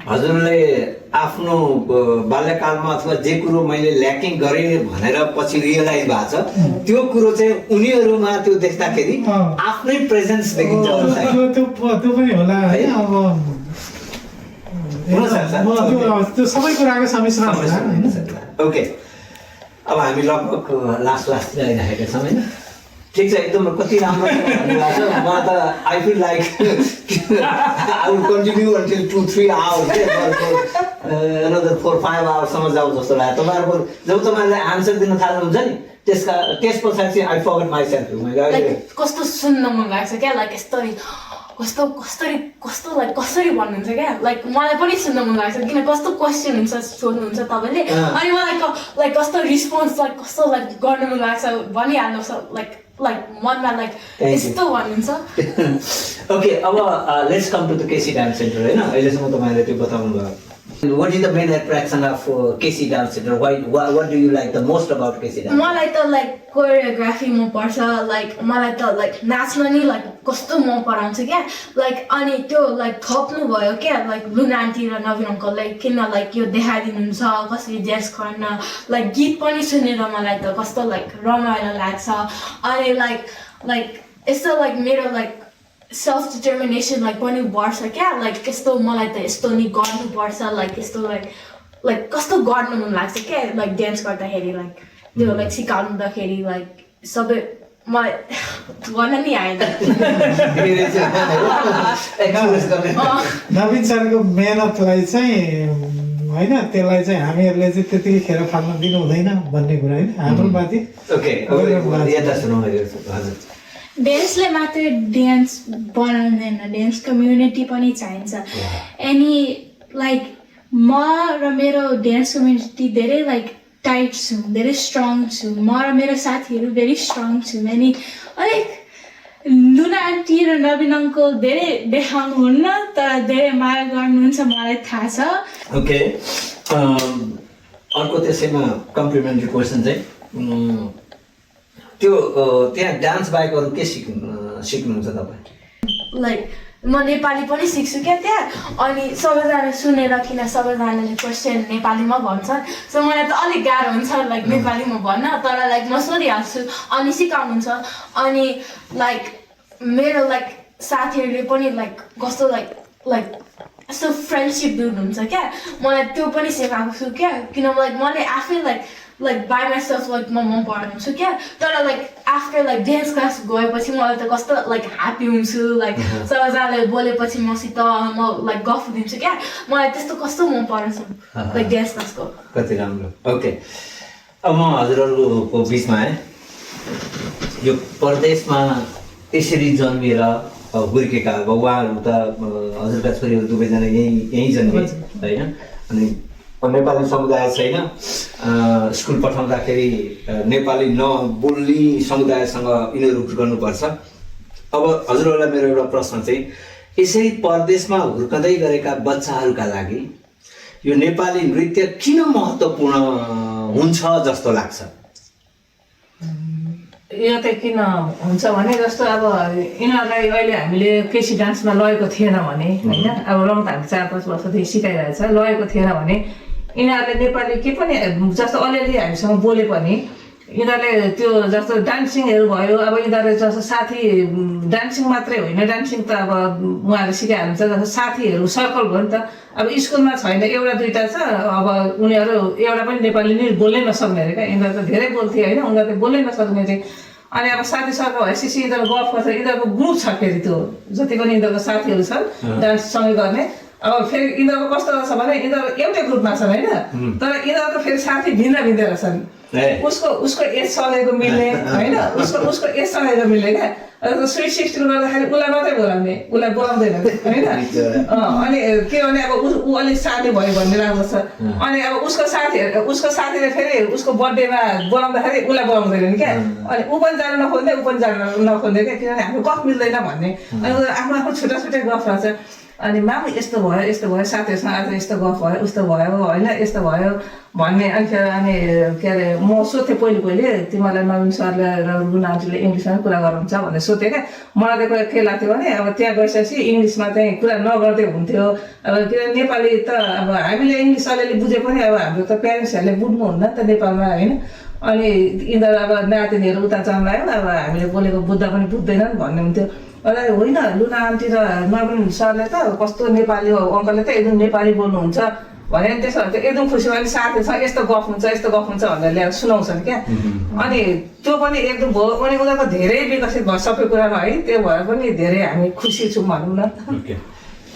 हजुरले आफ्नो बाल्यकालमा अथवा जे कुरो मैले ल्याकिङ गरेँ भनेर पछि रियलाइज भएको छ त्यो कुरो चाहिँ उनीहरूमा त्यो देख्दाखेरि आफ्नै प्रेजेन्स देखिन्छ त्यो पनि होला है अब त्यो सबै कुराको सम्मिश्रण होला होइन ओके अब हामी लगभग लास्टतिर आइराखेका छौँ होइन ठिक छ एकदम कति राम्रो भन्नुभएको छ म त I feel like I would continue until 2-3 hours another 4-5 आवर्ससम्म जाउँ जस्तो लाग्यो तपाईँहरूको जब तपाईँहरूले आन्सर दिन थाल्नुहुन्छ नि त्यस पछाडि चाहिँ आई फरगट माइसेल्फ कस्तो सुन्न मन लाग्छ क्या लाइक यस्तरी कस्तो लाइक कसरी भन्नुहुन्छ क्या लाइक मलाई पनि सुन्न मन लाग्छ किन कस्तो क्वेसन हुन्छ सोध्नुहुन्छ तपाईँले अनि मलाई लाइक कस्तो रिस्पोन्स लाइक कस्तो लाइक गर्नु मन लाग्छ भनिहाल्नुहोस् लाइक मनमा लाइक यस्तो भन्नुहुन्छ ओके अब let's come to the KC dance centre होइन अहिलेसम्म तपाईँहरूले त्यो बताउनु भयो What is the main attraction of KC Dance Center? What do you like the most about KC Dance? मलाई त लाइक कोरियोग्राफी मन पर्छ लाइक मलाई त लाइक नाच्न नि लाइक कस्तो मन पराउँछ क्या लाइक अनि त्यो लाइक थप्नु भयो क्या लाइक लुना आन्टी र नवीन अङ्कलले किन लाइक यो देखाइदिनुहुन्छ कसरी डान्स गर्न लाइक गीत पनि सुनेर मलाई त कस्तो लाइक रमाइलो लाग्छ अनि लाइक यस्तो लाइक मेरो लाइक सेल्फ डिटर्मिनेसन लाइक पनि बढ्छ क्या लाइक यस्तो मलाई त यस्तो नि गर्नुपर्छ लाइक यस्तो लाइक कस्तो गर्नु मन लाग्छ क्या लाइक डान्स गर्दाखेरि लाइक त्यो लाइक सिकाउँदाखेरि लाइक सबै मलाई भन्न नि आएन नवीन सरको मेहनतलाई चाहिँ होइन त्यसलाई चाहिँ हामीहरूले चाहिँ त्यतिखेर फाल्न दिनु हुँदैन भन्ने कुरा होइन हाम्रो माथि डान्सले मात्र डान्स बनाउँदैन डान्स कम्युनिटी पनि चाहिन्छ अनि लाइक म र मेरो डान्स कम्युनिटी धेरै लाइक टाइट छु धेरै स्ट्रङ छु म र मेरो साथीहरू भेरी स्ट्रङ छु अनि अलिक लुना आन्टी र नवीन अङ्कल धेरै देखाउनुहुन्न तर धेरै माया गर्नुहुन्छ मलाई थाहा छ ओके अर्को त्यसैमा कम्प्लिमेन्ट्री क्वेसन चाहिँ त्यो त्यहाँ डान्स बाहेक अरू के सिक्नुहुन्छ तपाईँ लाइक म नेपाली पनि सिक्छु क्या त्यहाँ अनि सबैजना सुनेर किन सबैजनाले क्वेसन नेपालीमा भन्छन् सो मलाई त अलिक गाह्रो हुन्छ लाइक नेपालीमा भन्न तर लाइक म सोधिहाल्छु अनि सिकाउनुहुन्छ अनि लाइक मेरो लाइक साथीहरूले पनि लाइक कस्तो लाइक यस्तो फ्रेन्डसिप बिल्ड हुन्छ क्या मलाई त्यो पनि सिकाएको छु क्या किन लाइक मैले आफै लाइक बाई माइसेल्फ लाइक म मन पराउँछु क्या तर like after like dance class गएपछि मलाई त कस्तो लाइक ह्याप्पी हुन्छु लाइक सबैजनाले बोलेपछि मसित म लाइक गफ दिन्छु क्या मलाई त्यस्तो कस्तो मन पराउँछ लाइक डान्स क्लासको कति राम्रो ओके अब म हजुरहरूको बिचमा आएँ यो परदेशमा यसरी जन्मिएर हुर्केका अब उहाँहरू त हजुरका छोरीहरू दुवैजना यहीँ जन्मे होइन अनि नेपाली समुदाय छैन स्कुल पठाउँदाखेरि नेपाली नबोल्ने समुदायसँग यिनीहरू हुर्कनुपर्छ अब हजुरहरूलाई मेरो एउटा प्रश्न चाहिँ यसरी परदेशमा हुर्कँदै गरेका बच्चाहरूका लागि यो नेपाली नृत्य किन महत्त्वपूर्ण हुन्छ जस्तो लाग्छ यो त किन हुन्छ भने जस्तो अब यिनीहरूलाई अहिले हामीले केसी डान्समा लगेको थिएन भने होइन अब रङ त हामी 4-5 वर्षदेखि सिकाइरहेछ लगेको थिएन भने यिनीहरूले नेपाली के पनि जस्तो अलिअलि हामीसँग बोले पनि यिनीहरूले त्यो जस्तो डान्सिङहरू भयो अब यिनीहरूले जस्तो साथी डान्सिङ मात्रै होइन डान्सिङ त अब उहाँहरूले सिकाइहाल्नुहुन्छ जस्तो साथीहरू सर्कल भयो नि त अब स्कुलमा छैन एउटा दुईवटा छ अब उनीहरू एउटा पनि नेपाली नै बोल्नै नसक्ने अरे क्या यिनीहरू त धेरै बोल्थे होइन उनीहरू त बोल्नै नसक्ने अरे अनि अब साथी सर्कल भएपछि यिनीहरू गफ गर्छ यिनीहरूको ग्रुप छ फेरि त्यो जति पनि यिनीहरूको साथीहरू छन् डान्ससँगै गर्ने अब फेरि यिनीहरूको कस्तो रहेछ भने यिनीहरू एउटै ग्रुपमा छन् होइन तर यिनीहरूको फेरि साथी भिन्न भिन्न रहेछन् उसको एजसँगैको मिल्ने होइन उसको एजसँगैको मिल्ने क्या स्विट 16 गर्दाखेरि उसलाई मात्रै बोलाउने उसलाई बोलाउँदैन होइन अनि के भने अब ऊ अलिक साथी भयो भन्ने लाग्दछ अनि अब उसको साथीले फेरि उसको बर्थडेमा बोलाउँदाखेरि उसलाई बोलाउँदैन नि क्या अनि ऊ पनि जानु नखोज्ने ऊ पनि जानु नखोज्ने क्या किनभने हाम्रो गफ मिल्दैन भन्ने अनि आफ्नो आफ्नो छुट्टा छुट्टै गफ रहेछ अनि मामु यस्तो भयो साथीहरूसँग आज यस्तो गफ भयो उस्तो भयो होइन यस्तो भयो भन्ने अनि के अरे म सोधेँ पहिले तिमीलाई नवीन सरले र रुना आन्टीले इङ्ग्लिसमा कुरा गर्नुहुन्छ भनेर सोधेँ क्या मलाई त के लाग्थ्यो भने अब त्यहाँ गइसकेपछि इङ्ग्लिसमा चाहिँ कुरा नगर्दै हुन्थ्यो अब किनभने नेपाली त अब हामीले इङ्ग्लिस अलिअलि बुझे पनि अब हाम्रो त प्यारेन्ट्सहरूले बुझ्नुहुन्न नि त नेपालमा होइन अनि यिनीहरू अब नातिनीहरू उता जन्मायो अब हामीले बोलेको बुझ्दा पनि बुझ्दैनन् भन्ने हुन्थ्यो होइन लुना आन्टी र नवीन सरले त कस्तो नेपाली हो अङ्कलले त एकदम नेपाली बोल्नुहुन्छ भने त्यसो भने एकदम खुसी भयो साथीहरूसँग यस्तो गफ हुन्छ भनेर ल्याएर सुनाउँछन् क्या अनि त्यो पनि एकदम भयो अनि उनीहरूको धेरै विकसित भयो सबै कुरामा है त्यो भएर पनि धेरै हामी खुसी छौँ भनौँ न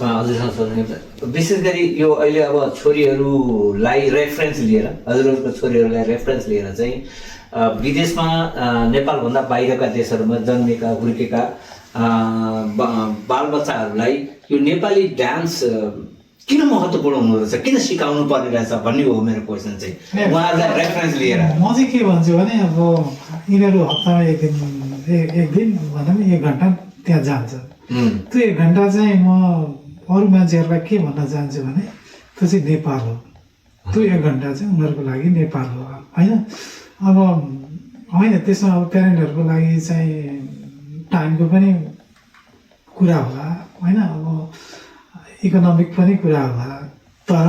हजुरसँग सोध्नु विशेष गरी यो अहिले अब छोरीहरूलाई रेफरेन्स लिएर हजुरहरूको छोरीहरूलाई रेफरेन्स लिएर चाहिँ विदेशमा नेपालभन्दा बाहिरका देशहरूमा जन्मेका हुर्केका बालबच्चाहरूलाई यो नेपाली डान्स किन महत्त्वपूर्ण हुँदो रहेछ किन सिकाउनु पर्ने रहेछ भन्ने हो मेरो क्वेसन चाहिँ उहाँहरूलाई रेफरेन्स लिएर म चाहिँ के भन्छु भने अब यिनीहरू हप्तामा एक दिन भनौँ 1 घन्टा त्यहाँ जान्छ त्यो 1 घन्टा चाहिँ म अरू मान्छेहरूलाई के भन्न चाहन्छु भने त्यो चाहिँ नेपाल हो त्यो 1 घन्टा चाहिँ उनीहरूको लागि नेपाल हो होइन अब होइन त्यसमा अब प्यारेन्टहरूको लागि चाहिँ टाइमको पनि कुरा होला होइन अब इकोनोमिक पनि कुरा होला तर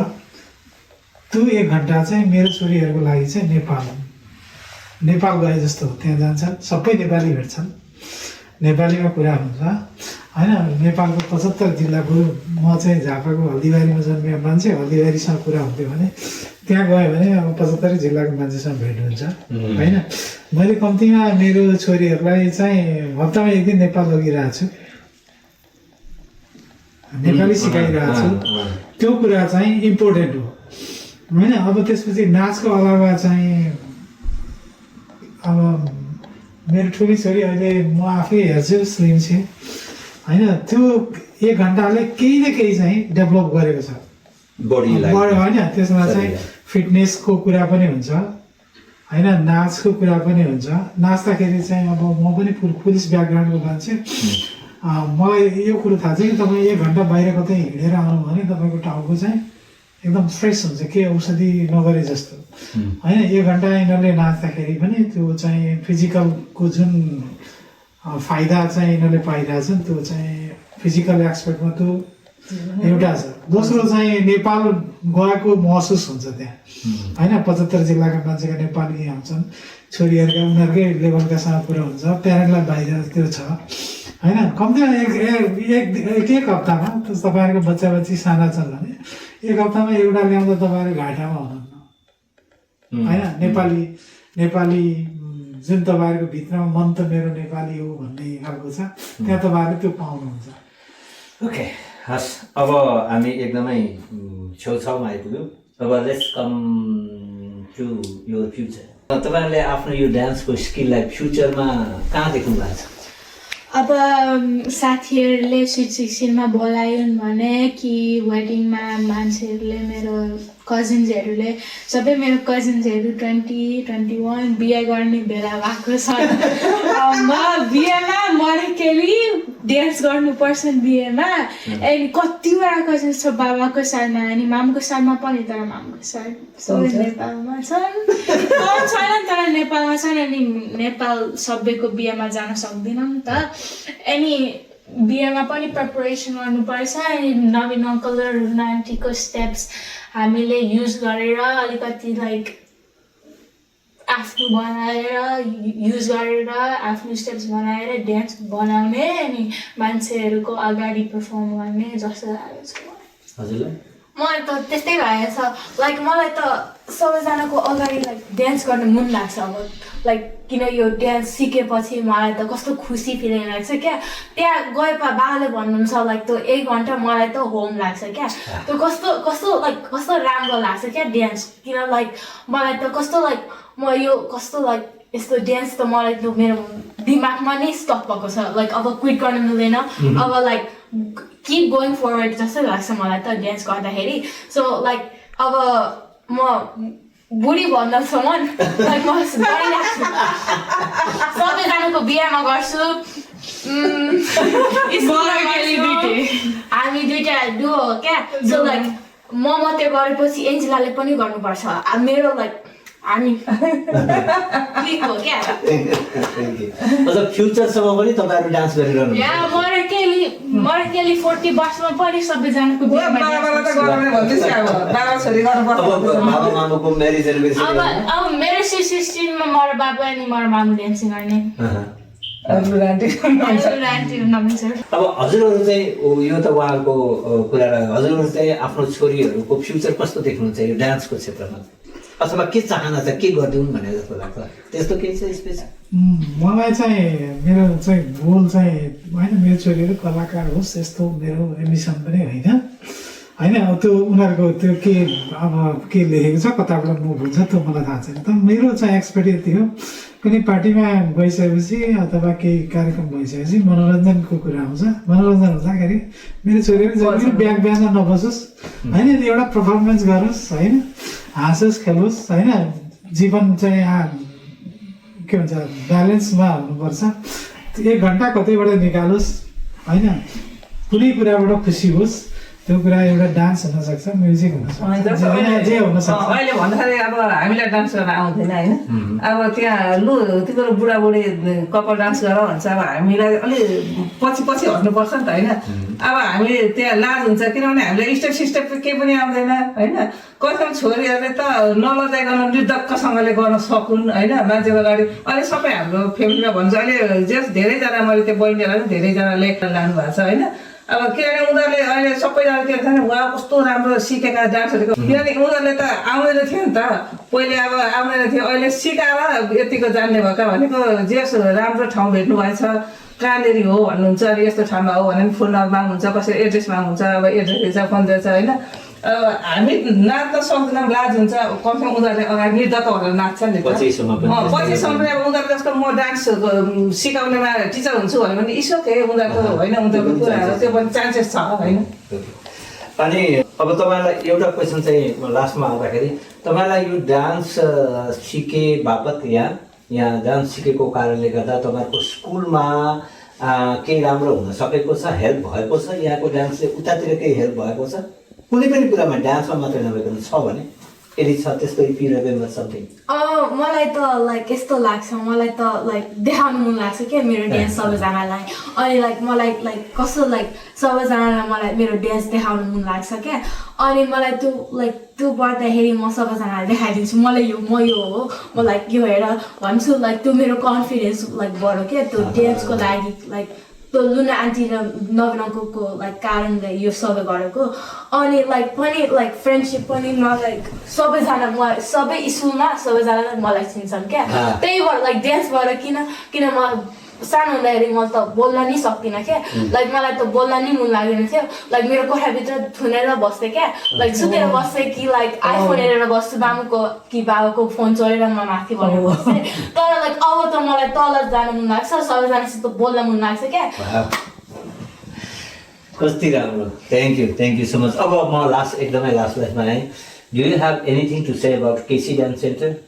त्यो 1 घन्टा चाहिँ मेरो छोरीहरूको लागि चाहिँ नेपाल गए जस्तो हो त्यहाँ जान्छन् सबै नेपाली भेट्छन् नेपालीमा कुरा हुन्छ होइन नेपालको 75 जिल्लाको म चाहिँ झापाको हल्दीबारीमा जन्मेको मान्छे हल्दीबारीसँग कुरा हुन्थ्यो भने त्यहाँ गयो भने अब 75 जिल्लाको मान्छेसँग भेट हुन्छ होइन मैले कम्तीमा मेरो छोरीहरूलाई चाहिँ हप्तामा 1 दिन नेपाल लगिरहेको छु नेपाली सिकाइरहेको छु त्यो कुरा चाहिँ इम्पोर्टेन्ट हो होइन अब त्यसपछि नाचको अलावा चाहिँ अब मेरो ठुली छोरी अहिले म आफै हेर्छु स्लिम छ होइन त्यो 1 घन्टाले केही न केही चाहिँ डेभलप गरेको छ बढ्यो होइन त्यसमा चाहिँ फिटनेसको कुरा पनि हुन्छ होइन नाचको कुरा पनि हुन्छ नाच्दाखेरि चाहिँ अब म पनि पुलिस ब्याकग्राउन्डको मान्छे मलाई यो कुरो थाहा छ कि तपाईँ 1 घन्टा बाहिर कतै हिँडेर आउनु भने तपाईँको टाउको चाहिँ एकदम फ्रेस हुन्छ के औषधि नगरे जस्तो होइन 1 घन्टा यिनीहरूले नाच्दाखेरि पनि त्यो चाहिँ फिजिकलको जुन फाइदा चाहिँ यिनीहरूले पाइरहेछन् त्यो चाहिँ फिजिकल एस्पेक्टमा त्यो एउटा छ दोस्रो चाहिँ नेपाल गएको महसुस हुन्छ त्यहाँ होइन 75 जिल्लाका मान्छेका नेपाली आउँछन् छोरीहरूका उनीहरूकै लेभलकासँग कुरा हुन्छ प्यारेन्टलाई बाहिर त्यो छ होइन कम्तीमा एक हप्तामा तपाईँहरूको बच्चा बच्ची साना छन् भने 1 हप्तामा एउटा ल्याउँदा तपाईँहरू घाटामा हुनुहुन्न होइन नेपाली जुन तपाईँहरूको भित्रमा मन त मेरो नेपाली हो भन्ने खालको छ त्यहाँ तपाईँहरूले त्यो पाउनुहुन्छ ओके हस् अब हामी एकदमै छेउछाउमा आइपुग्यौँ अब let's come to your future तपाईँहरूले आफ्नो यो डान्सको स्किललाई फ्युचरमा कहाँ देख्नु भएको छ अब साथीहरूले स्विट 16मा बोलाइन् भने कि वेडिङमा मान्छेहरूले मेरो कजिन्सहरूले सबै मेरो कजिन्सहरू 20-21 बिहे गर्ने बेला भएको छ म बिहेमा मरेकेली डान्स गर्नुपर्छ बिहेमा अनि कतिवटा कजिन्स छ बाबाको सालमा अनि मामुको सालमा पनि तर मामुको साल सबै नेपालमा छन् छैन तर नेपालमा छन् अनि नेपाल सबैको बिहेमा जान सक्दैनौँ नि त अनि बिहेमा पनि प्रिपरेसन गर्नुपर्छ अनि नवीन अङ्कल र रुना आन्टीको स्टेप्स हामीले युज गरेर अलिकति लाइक आफ्नो बनाएर युज गरेर आफ्नो स्टेप्स बनाएर डान्स बनाउने अनि मान्छेहरूको अगाडि पर्फर्म गर्ने जस्तो लागेको छ हजुरलाई मलाई त त्यस्तै लागेको छ लाइक मलाई त सबैजनाको अगाडि लाइक डान्स गर्नु मन लाग्छ अब लाइक किन यो डान्स सिकेपछि मलाई त कस्तो खुसी फिलिङ लाग्छ क्या त्यहाँ गएपछि बाबाले भन्नुहुन्छ लाइक त्यो 1 घन्टा मलाई त होम लाग्छ क्या त्यो कस्तो राम्रो लाग्छ क्या डान्स किन लाइक मलाई त कस्तो लाइक म यो कस्तो लाइक यस्तो डान्स त मलाई त्यो मेरो दिमागमा नै स्टक भएको छ लाइक अब क्विट गर्न मिल्दैन अब लाइक किप गोइङ फरवर्ड जस्तो लाग्छ मलाई त डान्स गर्दाखेरि सो लाइक अब म बुढी भन्दासम्म लाइक म गरिरहेको छु सबैजनाको बिहामा गर्छु हामी दुइटा डुओ हो क्या सो लाइक म मात्रै गरेपछि एन्जिलाले पनि गर्नुपर्छ मेरो लाइक हामी क्लिक हो क्या अझ फ्युचरसम्म पनि तपाईँहरू डान्स गरिरहनु मर्केली 40 वर्षमा पनि सबैजनाको बाबालाई त गराउने भन्दैछ अब बाबा छोरी अब गर्नुपर्छ बाबा मामुको म्यारेज एनिभर्सरी अब मेरो 16 मा मेरो बाबा अनि मेरो मामु डान्सिङ गर्ने अब हजुरहरू चाहिँ यो त उहाँको कुरा हजुरहरू चाहिँ आफ्नो छोरीहरूको फ्युचर कस्तो देख्नुहुन्छ यो डान्सको क्षेत्रमा अथवा के चाहना छ के गरिदिउँ भने जस्तो लाग्छ त्यस्तो केही छ स्पेस मलाई चाहिँ मेरो चाहिँ गोल चाहिँ होइन मेरो छोरीहरू कलाकार होस् यस्तो मेरो एम्बिसन पनि होइन अब त्यो उनीहरूको त्यो के अब के लेखेको छ कताबाट मुभ हुन्छ त्यो मलाई थाहा छैन तर मेरो चाहिँ एक्सपेक्ट यति हो कुनै पार्टीमा गइसकेपछि अथवा केही कार्यक्रम भइसकेपछि मनोरञ्जनको कुरा आउँछ मनोरञ्जन हुँदाखेरि मेरो छोरीहरू जहिले बिहान नबसोस् होइन एउटा पर्फर्मेन्स गरोस् होइन हाँसोस् खेलोस् होइन जीवन चाहिँ के भन्छ ब्यालेन्समा हुनुपर्छ 1 घन्टा कतैबाट निकालोस् होइन कुनै कुराबाट खुसी होस् त्यो कुरा एउटा डान्स हुनसक्छ म्युजिक हुनसक्छ जे हुनसक्छ अहिले भन्दाखेरि अब हामीलाई डान्स गर्न आउँदैन होइन अब त्यहाँ लु तिम्रो बुढाबुढी कपाल डान्स गर भन्छ अब हामीलाई अलि पछि हट्नुपर्छ नि त होइन अब हामी त्यहाँ लाज हुन्छ किनभने हामीले स्टेप केही पनि आउँदैन होइन कतिपय छोरीहरूले त नलजाइकन निर्धक्कसँगले गर्न सकुन् होइन मान्छेको अगाडि अहिले सबै हाम्रो फ्यामिलीमा भन्छ अहिले धेरैजना मैले त्यो बहिनीहरूलाई पनि धेरैजनाले लानु भएको छ होइन अब किनभने उनीहरूले अहिले सबैजना के भन्छ भने उहाँ कस्तो राम्रो सिकेका डान्सहरूको किनभने उनीहरूले त आउँदैन थियो नि त पहिले अब आउँदैन थियो अहिले सिकाएर यतिको जान्ने भएका भनेको जे राम्रो ठाउँ भेट्नु भएछ कहाँनिर हो भन्नुहुन्छ अब यस्तो ठाउँमा हो भने फोन नम्बर माग्नुहुन्छ कसै एड्रेस माग्नुहुन्छ अब एड्रेस दिन्छ फोन दिन्छ होइन हामी नाच्न सक्दैनौँ लाज हुन्छ कमसेकम उनीहरूले अगाडि निर्धक्क भनेर नाच्छ नि पछिसम्म पनि अब उनीहरू जस्तो म डान्स सिकाउनेमा टिचर हुन्छु भन्यो भने इसोके उनीहरूको होइन उनीहरूको कुराहरू त्यो पनि चान्सेस छ होइन अनि अब तपाईँलाई एउटा क्वेसन चाहिँ लास्टमा आउँदाखेरि तपाईँलाई यो डान्स सिके बापत यहाँ डान्स सिकेको कारणले गर्दा तपाईँहरूको स्कुलमा केही राम्रो हुन सकेको छ हेल्प भएको छ यहाँको डान्सले उतातिर केही हेल्प भएको छ कुनै पनि कुरामा डान्समा मात्रै नभएको छ भने यदि छ त्यस्तो इफ यु रिमेम्बर समथिङ मलाई त लाइक यस्तो लाग्छ मलाई त लाइक देखाउनु मन लाग्छ क्या मेरो डान्स सबैजनालाई अनि लाइक मलाई लाइक कस्तो लाइक सबैजनालाई मलाई मेरो डान्स देखाउनु मन लाग्छ क्या अनि मलाई त्यो गर्दाखेरि म सबैजनालाई देखाइदिन्छु मलाई म यो हो म लाइक यो हेर भन्छु लाइक त्यो मेरो कन्फिडेन्स लाइक बढ्यो क्या त्यो डान्सको लागि लाइक त्यो लुना आन्टी र नवीन अङ्कलको लाइक कारणले यो सबै गरेको अनि लाइक पनि लाइक फ्रेन्डसिप पनि म लाइक सबैजना मलाई सबै स्कुलमा सबैजनाले मलाई चिन्छन् क्या त्यही भएर लाइक डान्सबाट किन म सानो हुँदाखेरि म त बोल्न नि सक्दिनँ क्या लाइक मलाई त बोल्न नि मन लाग्दैन थियो लाइक मेरो कोठाभित्र थुनेर बस्थेँ क्या लाइक सुतेर बस्थेँ कि लाइक आइफोन हेरेर बस्छु बाबुको कि बाबाको फोन चोरेर म माथि भनेर बस्थेँ तर लाइक अब त मलाई तल जानु मन लाग्छ सबैजनासित बोल्न मन लाग्छ क्या कति राम्रो थ्याङ्क यू सो मच अब म एकदमै लास्टमा आएँ do you have anything to say about KC dance centre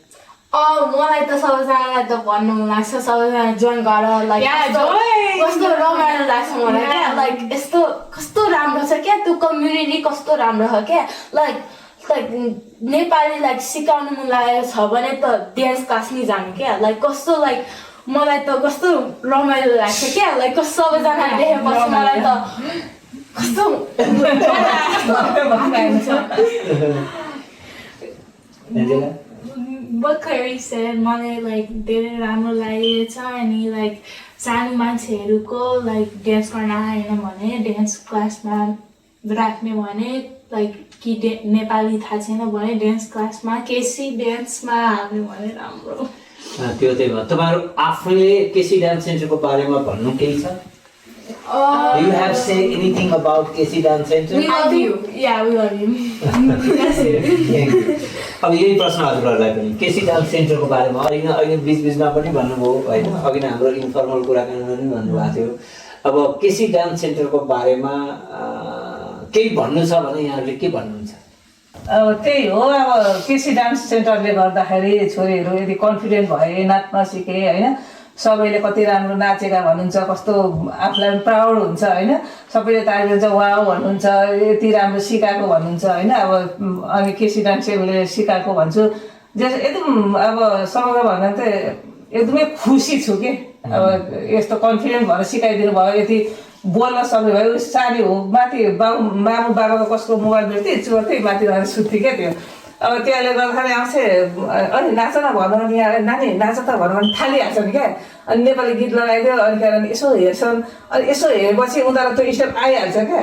मलाई त सबैजनालाई त भन्नु मन लाग्छ सबैजना जोइन गर लाइक कस्तो रमाइलो लाग्छ मलाई क्या लाइक यस्तो कस्तो राम्रो छ क्या त्यो कम्युनिटी कस्तो राम्रो छ क्या लाइक लाइक नेपाली लाइक सिकाउनु मन लागेको छ भने त डान्स क्लास नै जानु क्या लाइक कस्तो लाइक मलाई त कस्तो रमाइलो लाग्छ क्या लाइक कस्तो सबैजना देखेपछि मलाई त कस्तो एन्जेला What Clary said, मलाई लाइक धेरै राम्रो लागेको छ अनि लाइक सानो मान्छेहरूको लाइक डान्स गर्न आएन भने डान्स क्लासमा राख्ने भने लाइक कि नेपाली थाहा छैन भने डान्स क्लासमा केसी डान्समा हाल्ने भने राम्रो त्यो त्यही भयो तपाईँहरू आफूले केसी डान्स सेन्टरको बारेमा भन्नु केही छ Do you have say anything about KC Dance Center? We love you. Yeah, we love you. That's it. अब यही प्रश्न हजुरहरूलाई पनि केसी डान्स सेन्टरको बारेमा अहिले बिचबिचमा पनि भन्नुभयो होइन अघि नै हाम्रो इन्फर्मल कुराकानीमा पनि भन्नुभएको थियो अब केसी डान्स सेन्टरको बारेमा केही भन्नु छ भने यहाँहरूले के भन्नुहुन्छ अब त्यही हो अब केसी डान्स सेन्टरले गर्दाखेरि छोरीहरू यदि कन्फिडेन्ट भए नाच्न सिके होइन सबैले कति राम्रो नाचेका भन्नुहुन्छ कस्तो आफूलाई पनि प्राउड हुन्छ होइन सबैले तारिफ हुन्छ वाउ भन्नुहुन्छ यति राम्रो सिकाएको भन्नुहुन्छ होइन अब अनि केसी डान्सले सिकाएको भन्छु एकदम अब समग्र भन्दा त एकदमै खुसी छु कि अब यस्तो कन्फिडेन्ट भएर सिकाइदिनु भयो यति बोल्न सक्ने भयो सानो हो माथि मामु बाबाको कसको मोबाइल भेट्थेँ चोर्थेँ माथि गएर सुत्थेँ क्या त्यो अब त्यसले गर्दाखेरि आउँछ अनि नाच न भनौँ भने यहाँ नानी नाच त भनौँ भने थालिहाल्छ नि क्या अनि नेपाली गीत लगाइदियो अनि त्यहाँदेखि यसो हेर्छन् अनि यसो हेरेपछि उनीहरूलाई त्यो स्टेप आइहाल्छ क्या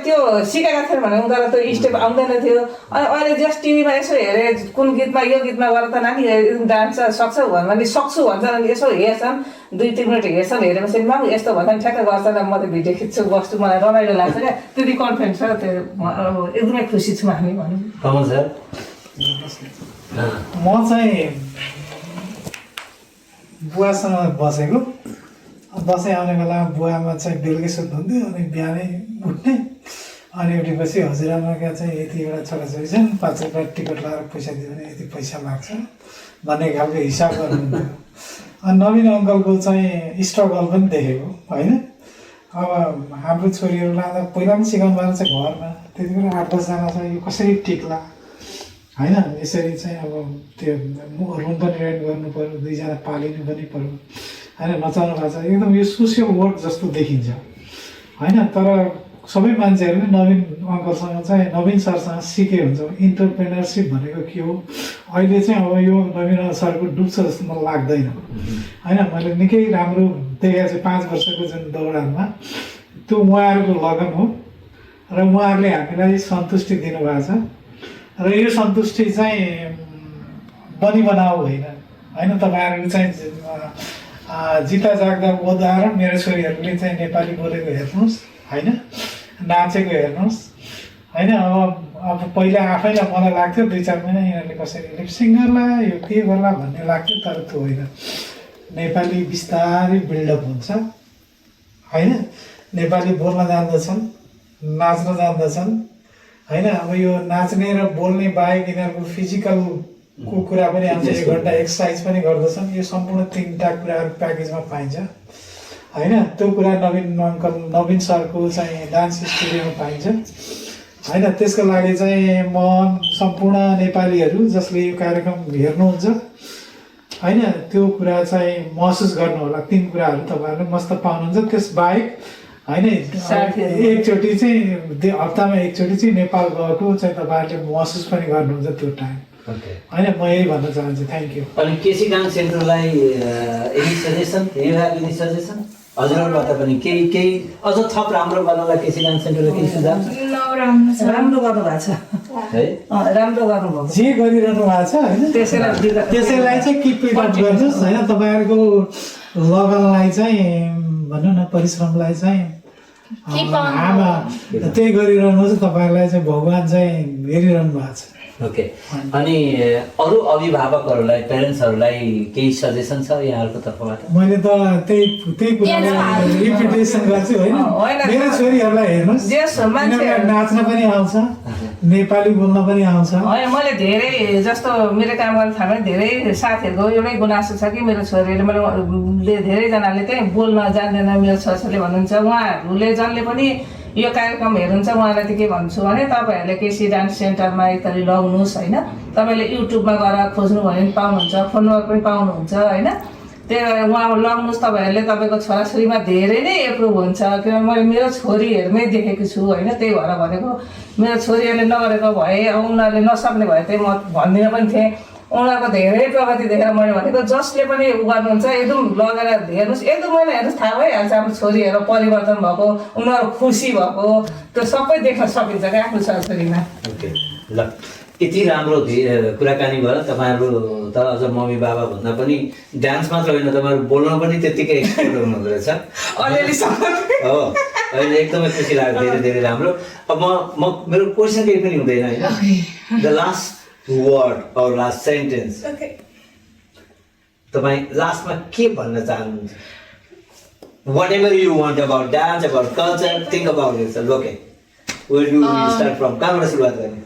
त्यो सिकाएको थियो भने उनीहरूलाई त्यो स्टेप आउँदैन थियो अनि अहिले जस्ट टिभीमा यसो हेरे कुन गीतमा यो गीतमा गएर त नानी डान्स सक्छौ भने सक्छु भन्छन् अनि यसो हेर्छन् 2-3 मिनट हेर्छन् हेरेपछि मामु यस्तो भन्दा पनि ठ्याक्कै गर्छन् म त भिडियो खिच्छु बस्छु मलाई रमाइलो लाग्छ क्या त्यति कन्फिडेन्स छ त्यो एकदमै खुसी छु हामी भनौँ कमल सर म चाहिँ बुवासँग बसेको दसैँ आउने बेलामा बुवामा चाहिँ बेलुकै सुत्नुहुन्थ्यो अनि बिहानै उठ्ने अनि उठेपछि हजुरआमाका चाहिँ यति एउटा छोराछोरी छन् 5 रुपियाँ टिकट लगाएर पैसा दियो भने यति पैसा लाग्छ भन्ने खालको हिसाब गर्नुहुन्थ्यो अनि नवीन अङ्कलको चाहिँ स्ट्रगल पनि देखेको होइन अब हाम्रो छोरीहरूलाई त पहिला पनि सिकाउनु भएको छ घरमा त्यति बेला 8-10 जना छ यो कसरी टिक्ला होइन यसरी चाहिँ अब त्यो रुम पनि रेन्ट गर्नु पऱ्यो 2 जना पालिनु पनि पऱ्यो होइन नचाउनु भएको छ एकदम यो सोसियल वर्क जस्तो देखिन्छ होइन तर सबै मान्छेहरूले नवीन अङ्कलसँग चाहिँ नवीन सरसँग सिके हुन्छ इन्टरप्रेनरसिप भनेको के हो अहिले चाहिँ अब यो नवीन सरको डुब्छ जस्तो मलाई लाग्दैन होइन मैले निकै राम्रो देखेको छु 5 वर्षको जुन दौडानमा त्यो उहाँहरूको लगन हो र उहाँहरूले हामीलाई सन्तुष्टि दिनुभएको छ र यो सन्तुष्टि चाहिँ बनी बनाऊ होइन होइन तपाईँहरू चाहिँ जिता जाग्दा उदाहरण मेरो छोरीहरूले चाहिँ नेपाली बोलेको हेर्नुहोस् होइन नाचेको हेर्नुहोस् होइन अब पहिला आफैलाई मलाई लाग्थ्यो 2-4 महिना यिनीहरूले कसरी लिपसिङ गर्ला यो के गर्ला भन्ने लाग्थ्यो तर त्यो होइन नेपाली बिस्तारै बिल्डअप हुन्छ होइन नेपाली बोल्न जान्दछन् नाच्न जान्दछन् होइन अब यो नाच्ने र बोल्ने बाहेक यिनीहरूको फिजिकलको कुरा पनि आउँछ 1 घन्टा एक्सर्साइज पनि गर्दछन् यो सम्पूर्ण 3टा कुराहरू प्याकेजमा पाइन्छ होइन त्यो कुरा नवीन सरको चाहिँ डान्स स्टुडियोमा पाइन्छ होइन त्यसको लागि चाहिँ म सम्पूर्ण नेपालीहरू जसले यो कार्यक्रम हेर्नुहुन्छ होइन त्यो कुरा चाहिँ महसुस गर्नु होला 3 कुराहरू तपाईँहरूले मस्त पाउनुहुन्छ त्यसबाहेक होइन एकचोटि चाहिँ हप्तामा एकचोटि चाहिँ नेपाल गएको चाहिँ तपाईँहरूले महसुस पनि गर्नुहुन्छ त्यो टाइम होइन म यही भन्न चाहन्छु थ्याङ्क यू अनि केसी डान्स सेन्टरलाई any suggestion you have any suggestion हजुरहरूबाट पनि केही अझ थप राम्रो गर्नलाई केसी डान्स सेन्टरले केही सुझाव राम्रो गर्नुभएको छ है राम्रो गर्नुभएको जे गरिरहनु भएको छ होइन त्यसैलाई चाहिँ किप इट अप गर्नुहोस् होइन तपाईँहरूको लगनलाई चाहिँ भनौँ न परिश्रमलाई चाहिँ त्यही गरिरहनुहोस् तपाईँहरूलाई चाहिँ भगवान् चाहिँ हेरिरहनु भएको छ ओके अनि अरू अभिभावकहरूलाई पेरेन्ट्सहरूलाई केही सजेसन छ यहाँहरूको तर्फबाट मैले त त्यही कुरालाई रिपिटेसन गर्छु होइन मेरो छोरीहरूलाई हेर्नुहोस् नाच्न पनि आउँछ नेपाली बोल्न पनि आउँछ होइन मैले धेरै जस्तो मेरो काम गर्ने ठाउँमा धेरै साथीहरूको एउटै गुनासो छ कि मेरो छोरीहरूले मैले धेरैजनाले चाहिँ बोल्न जान्दैन मेरो छोराछोरीले भन्नुहुन्छ उहाँहरूले जसले पनि यो कार्यक्रम हेर्नुहुन्छ उहाँलाई चाहिँ के भन्छु भने तपाईँहरूले केसी डान्स सेन्टरमा एकतालि लगाउनुहोस् होइन तपाईँले युट्युबमा गएर खोज्नुभयो भने पाउनुहुन्छ फोन नम्बर पनि पाउनुहुन्छ होइन त्यही उहाँ लगाउनुहोस् तपाईँहरूले तपाईँको छोराछोरीमा धेरै नै एप्रुभ हुन्छ किनभने मैले मेरो छोरीहरूमै देखेको छु होइन त्यही भएर भनेको मेरो छोरीहरूले नगरेको भए उनीहरूले नसक्ने भए चाहिँ म भन्दिनँ पनि थिएँ उनीहरूको धेरै प्रगति देखेर मैले भनेको जसले पनि उ गर्नुहुन्छ एकदम लगेर हेर्नुहोस् एकदम मैले हेर्नुहोस् थाहा भइहाल्छ आफ्नो छोरीहरू परिवर्तन भएको उनीहरू खुसी भएको त्यो सबै देख्न सकिन्छ क्या आफ्नो छोराछोरीमा ओके ल यति राम्रो कुराकानी भयो तपाईँहरू त अझ मम्मी बाबा भन्दा पनि डान्स मात्र होइन तपाईँहरू बोल्न पनि त्यत्तिकै एक्सपर्ट हुनुहुँदो रहेछ हो अहिले एकदमै खुसी लाग्यो धेरै धेरै राम्रो अब म मेरो क्वेसन केही पनि हुँदैन होइन the last word or last sentence तपाईँ लास्टमा के भन्न चाहनुहुन्छ what ever you want about dance about culture think about itself okay where do we start from कहाँबाट सुरुवात गर्ने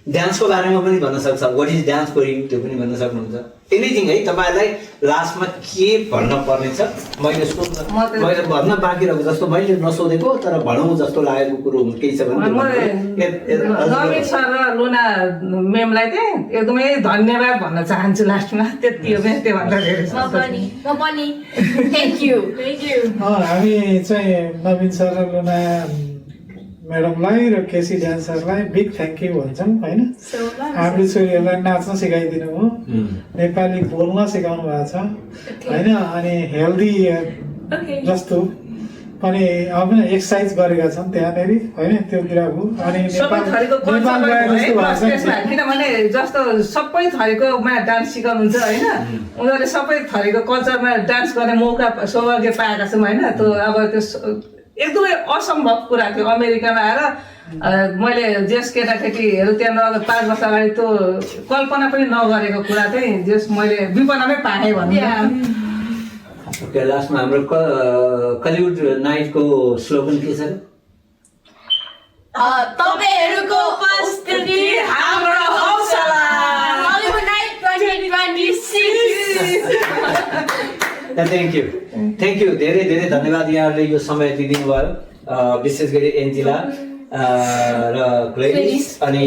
डान्सको बारेमा पनि भन्न सक्छ what is dance for you त्यो पनि भन्न सक्नुहुन्छ एनिथिङ है तपाईँलाई लास्टमा के भन्न पर्नेछ मैले भन्न बाँकी रहेको जस्तो मैले नसोधेको तर भनौँ जस्तो लागेको कुरो केही छ भने नवीन सर र लुना मेमलाई चाहिँ एकदमै धन्यवाद भन्न चाहन्छु लास्टमा त्यति हो क्या त्योभन्दा धेरै म पनि थ्याङ्क यू हामी चाहिँ नवीन सर र लुना म्याडमलाई र केसी डान्सरलाई बिग थ्याङ्क यू भन्छौँ होइन हाम्रो छोरीहरूलाई नाच्न सिकाइदिनु भयो नेपाली बोल्न सिकाउनु भएको छ होइन अनि हेल्दी जस्तो अनि अब एक्सर्साइज गरेका छन् त्यहाँनिर होइन त्यो कुराको अनि किनभने जस्तो सबै थरीकोमा डान्स सिकाउनुहुन्छ होइन उनीहरूले सबै थरीको कल्चरमा डान्स गर्ने मौका सौभाग्य पाएका छौँ होइन त्यो अब त्यो एकदमै असम्भव कुरा थियो अमेरिकामा आएर मैले जस केटाकेटीहरू त्यहाँ नगएर 5 वर्ष अगाडि त्यो कल्पना पनि नगरेको कुरा चाहिँ जस मैले विपनामै पाएँ ओके लास्टमा हाम्रो कलिउड नाइटको स्लोगन के छ तपाईहरुको उपस्थिति हाम्रो हौसला हलिउड नाइट 2026 थ्याङ्क यू धेरै धेरै धन्यवाद यहाँहरूले यो समय दिइदिनु भयो विशेष गरी एन्जिला र क्लेरिस अनि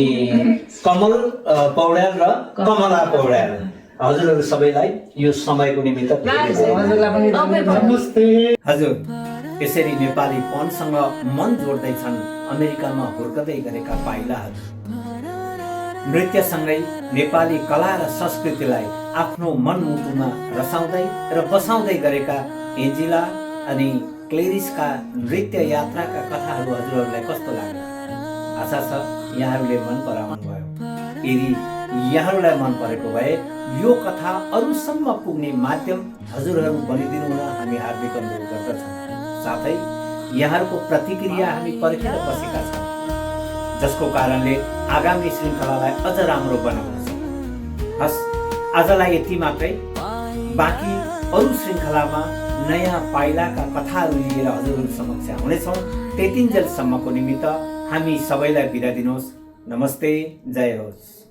कमल पौड्याल र कमला पौड्याल हजुरहरू सबैलाई यो समयको निमित्त हजुर यसरी नेपाली पनसँग मन जोड्दैछन् अमेरिकामा हुर्कदै गरेका पाइलाहरू नृत्यसँगै नेपाली कला र संस्कृतिलाई आफ्नो मनमुटुमा रसाउँदै र बसाउँदै गरेका एन्जिला अनि क्लेरिसका नृत्य यात्राका कथाहरू हजुरहरूलाई कस्तो लाग्यो आशा छ यहाँहरूले मन पराउनु भयो यदि यहाँहरूलाई मन परेको भए यो कथा अरूसम्म पुग्ने माध्यम हजुरहरू बनिदिनु हुन हामी हार्दिक अनुरोध गर्दछौँ साथै यहाँहरूको प्रतिक्रिया हामी पर्खेर बसेका छौँ जसको कारणले आगामी श्रृङ्खलालाई अझ राम्रो बनाउनेछ हस् आजलाई यति मात्रै बाँकी अरू श्रृङ्खलामा नयाँ पाइलाका कथाहरू लिएर हजुरहरू समक्ष आउनेछौँ त्यतिन्जेलसम्मको निमित्त हामी सबैलाई बिदा दिनुहोस् नमस्ते जय होस्